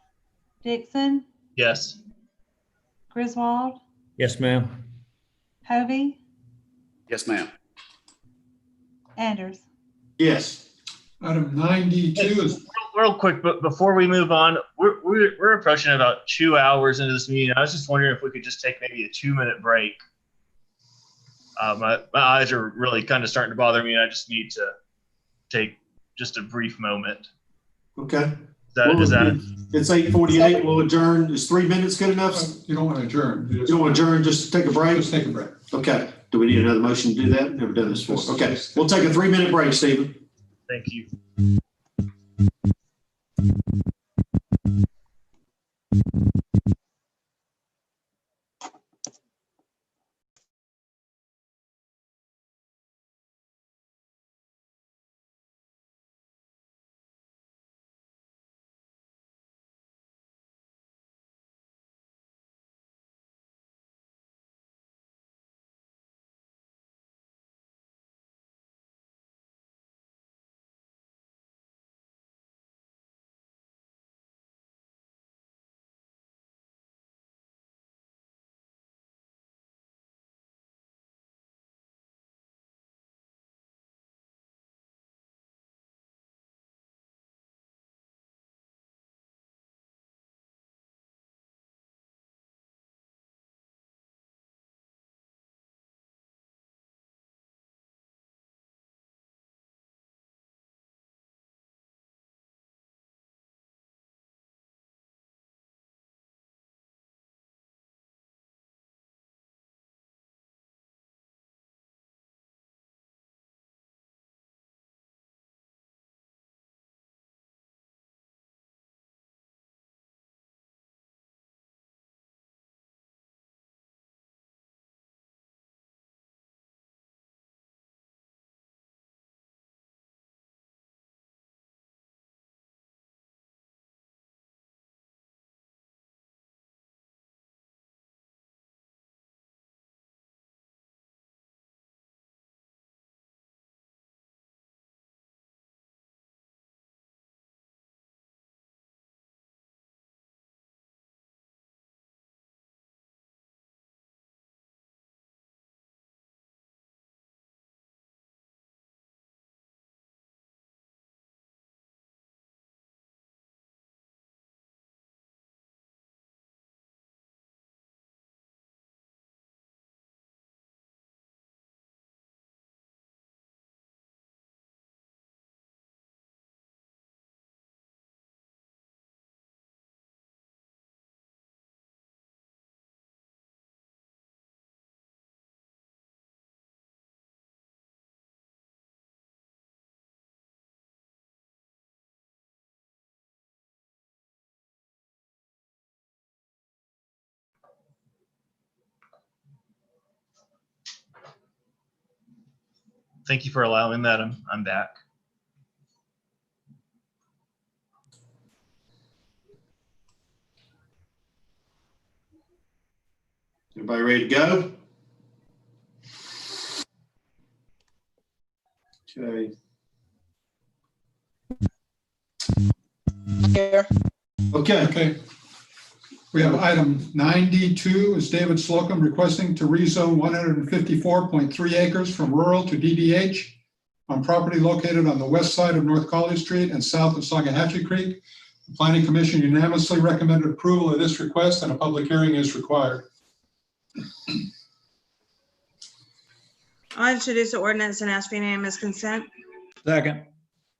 Dixon, Yes. Griswold, Yes, ma'am. Hovey, Yes, ma'am. Anders. Yes. Item 9D2 is Real quick, but before we move on, we're approaching about 2 hours into this meeting. I was just wondering if we could just take maybe a 2-minute break. My eyes are really kind of starting to bother me, and I just need to take just a brief moment. Okay. Is that It's 8:48. We'll adjourn. Is 3 minutes good enough? You don't want to adjourn. You don't want to adjourn, just take a break? Just take a break. Okay. Do we need another motion to do that? Never done this before. Okay. We'll take a 3-minute break, Stephen. Thank you. Thank you for allowing that. I'm back. Everybody ready to go? Okay. Here. Okay. We have item 92 is David Slocum requesting to rezone 154.3 acres from rural to DDH on property located on the west side of North College Street and south of Sagahatchee Creek. The Planning Commission unanimously recommended approval of this request and a public hearing is required. I'll introduce the ordinance and ask for unanimous consent. Second.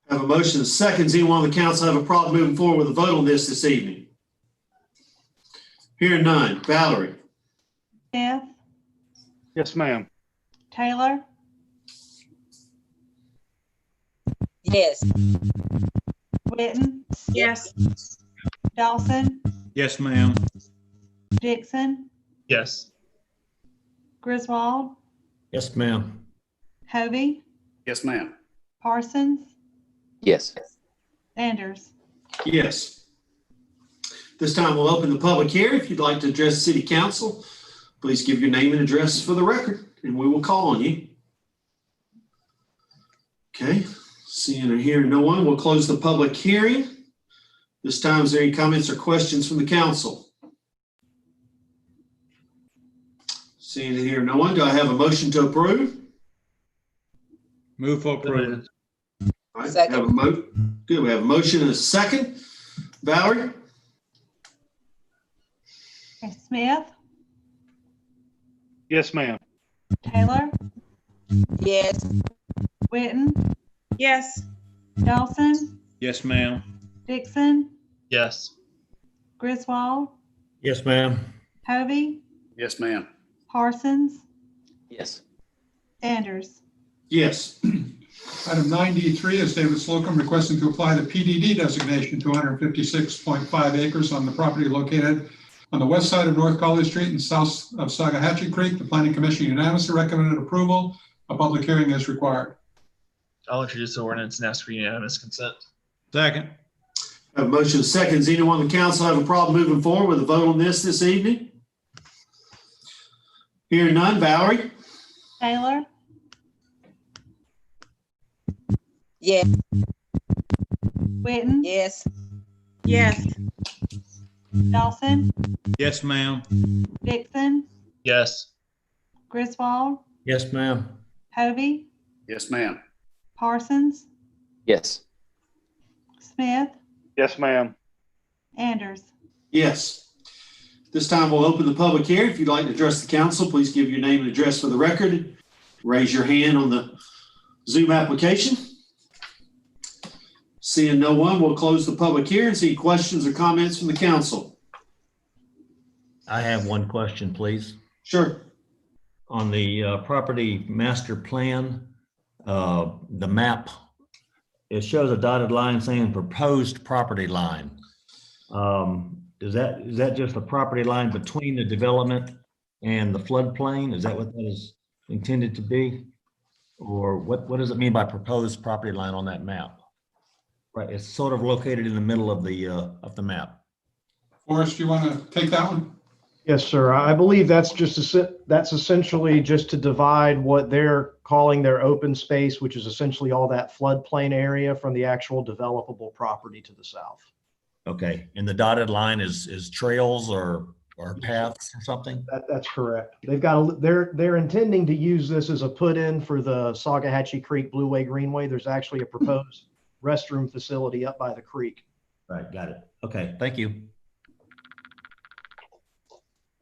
I have a motion and seconds. Anyone on the council have a problem moving forward with a vote on this evening? Hearing none. Valerie? Smith, Yes, ma'am. Taylor, Yes. Witten, Yes. Dawson, Yes, ma'am. Dixon, Yes. Griswold, Yes, ma'am. Hovey, Yes, ma'am. Parsons, Yes. Anders. Yes. This time we'll open the public hearing. If you'd like to address the city council, please give your name and address for the record, and we will call on you. Okay, seeing or hearing no one, we'll close the public hearing. This time, is there any comments or questions from the council? Seeing and hearing no one, do I have a motion to approve? Move for approval. All right, Second. have a good, we have a motion and a second. Valerie? Okay, Smith, Yes, ma'am. Taylor, Yes. Witten, Yes. Dawson, Yes, ma'am. Dixon, Yes. Griswold, Yes, ma'am. Hovey, Yes, ma'am. Parsons, Yes. Anders. Yes. Item 93 is David Slocum requesting to apply the PDD designation to 156.5 acres on the property located on the west side of North College Street and south of Sagahatchee Creek. The Planning Commission unanimously recommended approval. A public hearing is required. I'll introduce the ordinance and ask for unanimous consent. Second. I have a motion and a second. Does anyone on the council have a problem moving forward with a vote on this evening? Hearing none. Valerie? Taylor, Yes. Witten, Yes. Yes. Dawson, Yes, ma'am. Dixon, Yes. Griswold, Yes, ma'am. Hovey, Yes, ma'am. Parsons, Yes. Smith, Yes, ma'am. Anders. Yes. This time we'll open the public hearing. If you'd like to address the council, please give your name and address for the record. Raise your hand on the Zoom application. Seeing no one, we'll close the public hearing. See questions or comments from the council? I have one question, please. Sure. On the property master plan, the map, it shows a dotted line saying proposed property line. Is that just the property line between the development and the floodplain? Is that what that is intended to be? Or what does it mean by proposed property line on that map? Right, it's sort of located in the middle of the map. Forrest, you want to take that one? Yes, sir. I believe that's that's essentially just to divide what they're calling their open space, which is essentially all that floodplain area from the actual developable property to the south. Okay, and the dotted line is trails or paths or something? That's correct. They're intending to use this as a put-in for the Sagahatchee Creek Blue Way Greenway. There's actually a proposed restroom facility up by the creek. Right, got it. Okay, thank you.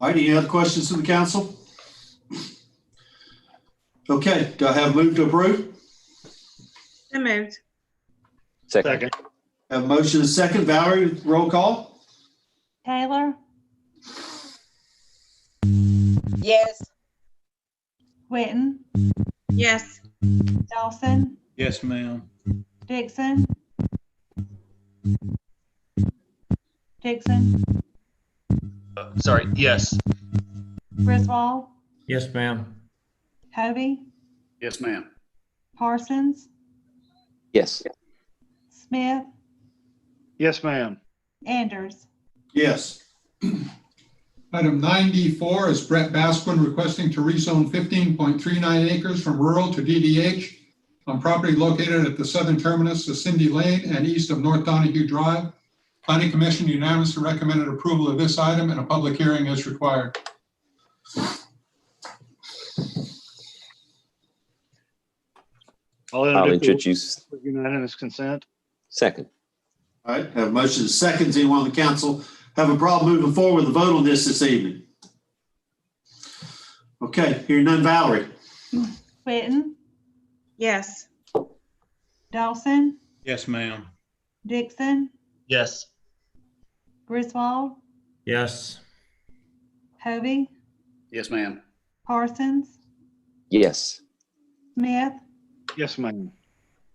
All right, any other questions from the council? Okay, do I have a move to approve? So moved. Second. Have a motion and a second. Valerie, roll call? Taylor, Yes. Witten, Yes. Dawson, Yes, ma'am. Dixon, Sorry, yes. Griswold, Yes, ma'am. Hovey, Yes, ma'am. Parsons, Yes. Smith, Yes, ma'am. Anders. Yes. Item 9D4 is Brett Basquin requesting to rezone 15.39 acres from rural to DDH on property located at the southern terminus of Cindy Lane and east of North Donahue Drive. Planning Commission unanimously recommended approval of this item and a public hearing is required. I'll introduce. Unanimous consent. Second. All right, have a motion and seconds. Anyone on the council have a problem moving forward with the vote on this evening? Okay, hearing none. Valerie? Witten, Yes. Dawson, Yes, ma'am. Dixon, Yes. Griswold, Yes. Hovey, Yes, ma'am. Parsons, Yes. Smith, Yes, ma'am.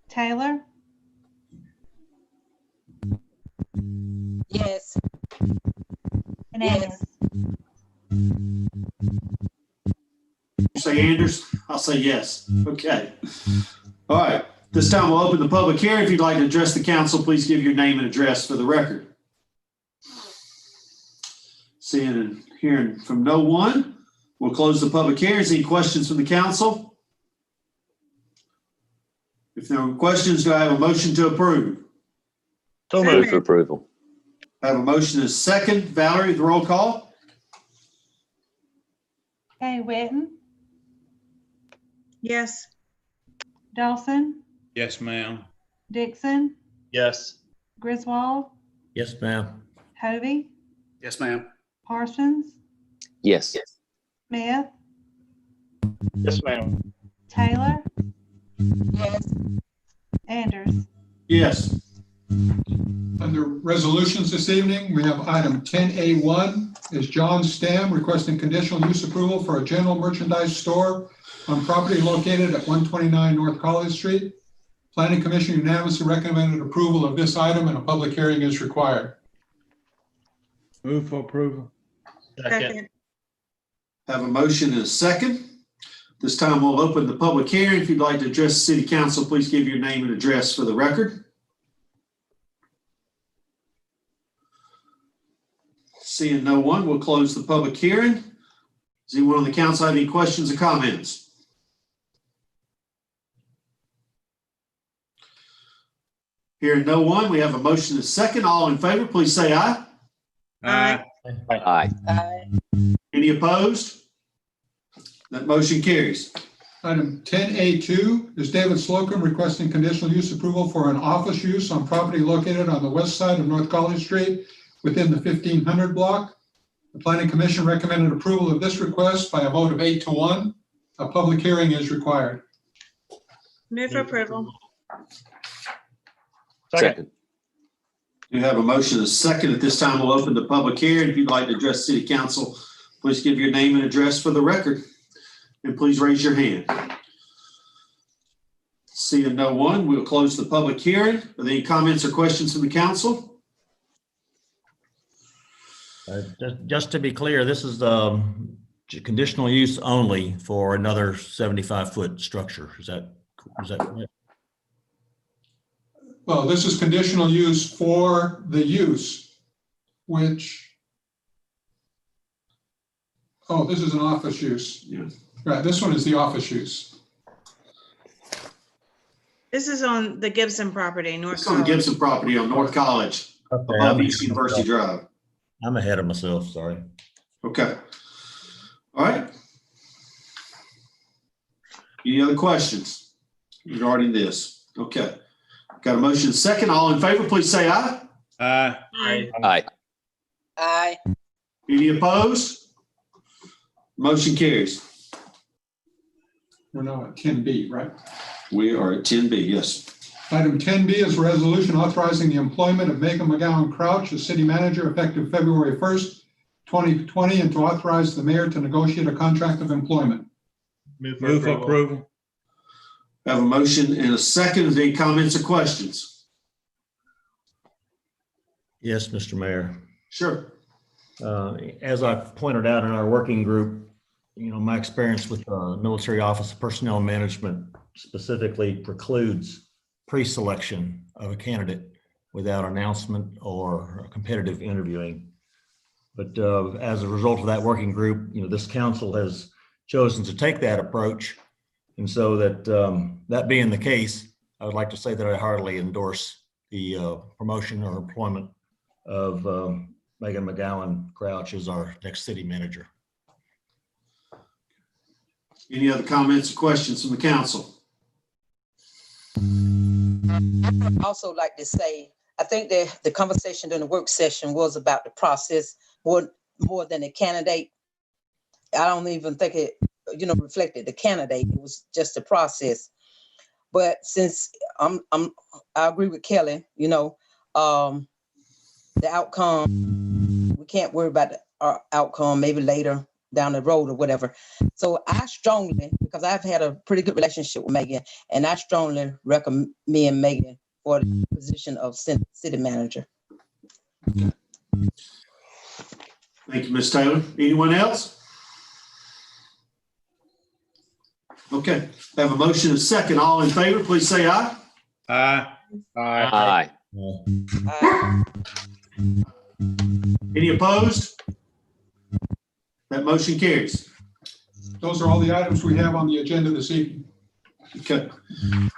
Taylor, Yes. and Anders. You say Anders? I'll say yes. Okay. All right. This time we'll open the public hearing. If you'd like to address the council, please give your name and address for the record. Seeing and hearing from no one, we'll close the public hearing. Any questions from the council? If there are questions, do I have a motion to approve? So Move moved. for approval. I have a motion and a second. Valerie, the roll call? Okay, Witten, Yes. Dawson, Yes, ma'am. Dixon, Yes. Griswold, Yes, ma'am. Hovey, Yes, ma'am. Parsons, Yes. Smith, Yes, ma'am. Taylor, Yes. Anders. Yes. Under resolutions this evening, we have item 10A1 is John Stam requesting conditional use approval for a general merchandise store on property located at 129 North College Street. Planning Commission unanimously recommended approval of this item and a public hearing is required. Move for approval. Second. Have a motion and a second. This time we'll open the public hearing. If you'd like to address the city council, please give your name and address for the record. Seeing no one, we'll close the public hearing. Does anyone on the council have any questions or comments? Hearing no one, we have a motion and a second. All in favor, please say aye. Aye. Aye. Any opposed? That motion carries. Item 10A2 is David Slocum requesting conditional use approval for an office use on property located on the west side of North College Street within the 1500 block. The Planning Commission recommended approval of this request by a vote of 8-1. A public hearing is required. Move for approval. Second. We have a motion and a second. At this time, we'll open the public hearing. If you'd like to address city council, please give your name and address for the record. And please raise your hand. Seeing no one, we'll close the public hearing. Are there any comments or questions from the council? Just to be clear, this is conditional use only for another 75-foot structure. Is that correct? Well, this is conditional use for the use, which, oh, this is an office use. Yeah. Right, this one is the office use. This is on the Gibson property, North It's on the College. Gibson property on North College, above East University Drive. I'm ahead of myself, sorry. Okay. All right. Any other questions regarding this? Okay. Got a motion second. All in favor, please say aye. Aye. Aye. Aye. Aye. Any opposed? Motion carries. We're now at 10B, right? We are at 10B, yes. Item 10B is a resolution authorizing the employment of Megan McGowan Crouch as city manager effective February 1st, 2020, and to authorize the mayor to negotiate a contract of employment. Move for Move for approval. approval. Have a motion and a second. Any comments or questions? Yes, Mr. Mayor. Sure. As I pointed out in our working group, my experience with the Military Office of Personnel Management specifically precludes pre-selection of a candidate without announcement or competitive interviewing. But as a result of that working group, this council has chosen to take that approach. And so that being the case, I would like to say that I heartily endorse the promotion or employment of Megan McGowan Crouch as our next city manager. Any other comments or questions from the council? I'd also like to say, I think that the conversation during the work session was about the process more than the candidate. I don't even think it, reflected the candidate. It was just the process. But since I agree with Kelly, the outcome, we can't worry about our outcome maybe later down the road or whatever. So I strongly, because I've had a pretty good relationship with Megan, and I strongly recommend Megan for the position of city manager. Thank you, Ms. Taylor. Anyone else? Okay, I have a motion and a second. All in favor, please say aye. Aye. Aye. Any opposed? That motion carries. Those are all the items we have on the agenda this evening. Okay.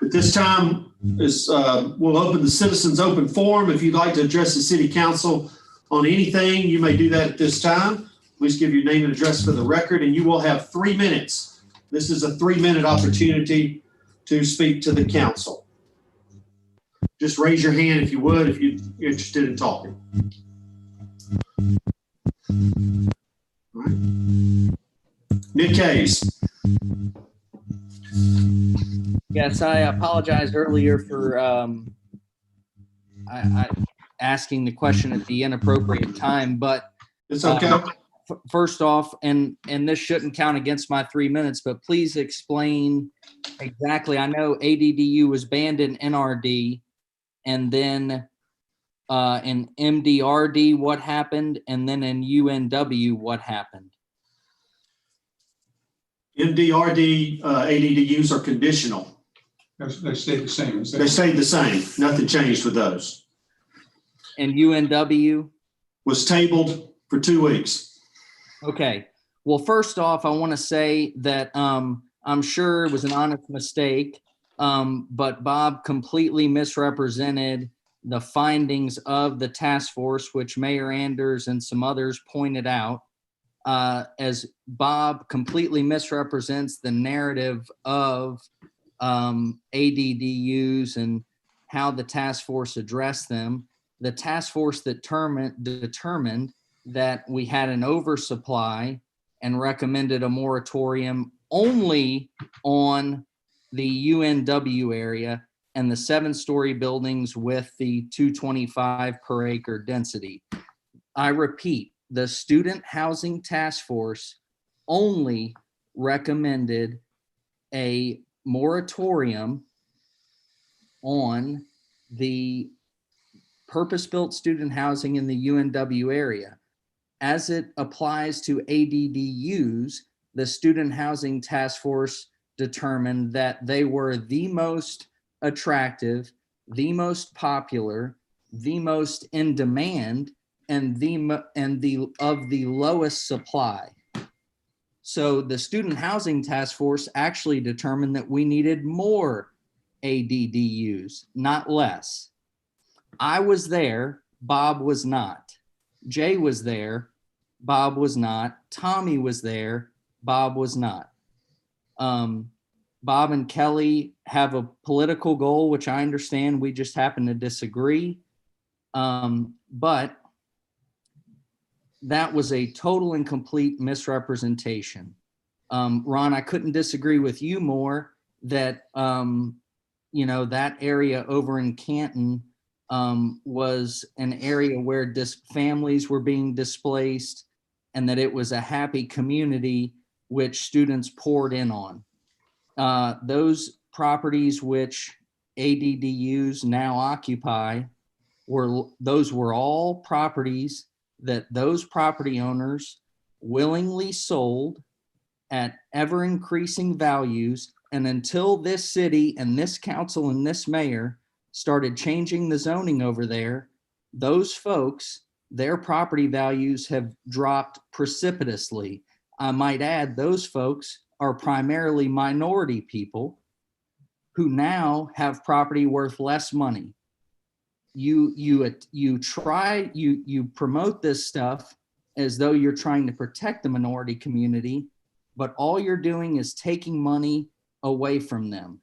At this time, we'll open the citizens open forum. If you'd like to address the city council on anything, you may do that at this time. Please give your name and address for the record, and you will have 3 minutes. This is a 3-minute opportunity to speak to the council. Just raise your hand if you would, if you're interested in talking. All right. Nick Hayes. Yes, I apologized earlier for I asking the question at the inappropriate time, but it's okay. First off, and this shouldn't count against my 3 minutes, but please explain exactly. I know ADDU was banned in NRD, and then in MDRD what happened, and then in UNW what happened. MDRD ADDUs are conditional. They stayed the same. They stayed the same. Nothing changed with those. And UNW? Was tabled for 2 weeks. Okay. Well, first off, I want to say that I'm sure it was an honest mistake, but Bob completely misrepresented the findings of the task force, which Mayor Anders and some others pointed out, as Bob completely misrepresents the narrative of ADDUs and how the task force addressed them. The task force determined that we had an oversupply and recommended a moratorium only on the UNW area and the 7-story buildings with the 225 per acre density. I repeat, the Student Housing Task Force only recommended a moratorium on the purpose-built student housing in the UNW area. As it applies to ADDUs, the Student Housing Task Force determined that they were the most attractive, the most popular, the most in demand, and the lowest supply. So the Student Housing Task Force actually determined that we needed more ADDUs, not less. I was there, Bob was not. Jay was there, Bob was not. Tommy was there, Bob was not. Bob and Kelly have a political goal, which I understand. We just happen to disagree. But that was a total and complete misrepresentation. Ron, I couldn't disagree with you more that, that area over in Canton was an area where families were being displaced and that it was a happy community which students poured in on. Those properties which ADDUs now occupy were all properties that those property owners willingly sold at ever increasing values And until this city and this council and this mayor started changing the zoning over there, those folks, their property values have dropped precipitously. I might add, those folks are primarily minority people who now have property worth less money. You promote this stuff as though you're trying to protect the minority community, but all you're doing is taking money away from them.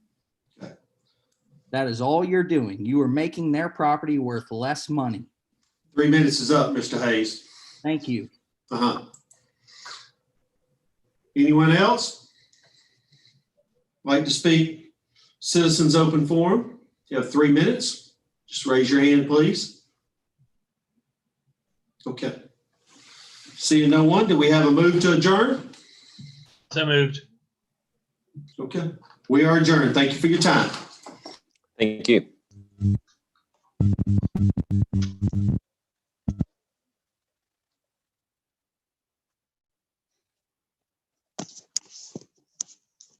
That is all you're doing. You are making their property worth less money. 3 minutes is up, Mr. Hayes. Thank you. Anyone else like to speak? Citizens Open Forum. You have 3 minutes. Just raise your hand, please. Okay. Seeing no one, do we have a move to adjourn? So moved. Okay. We are adjourned. Thank you for your time. Thank you.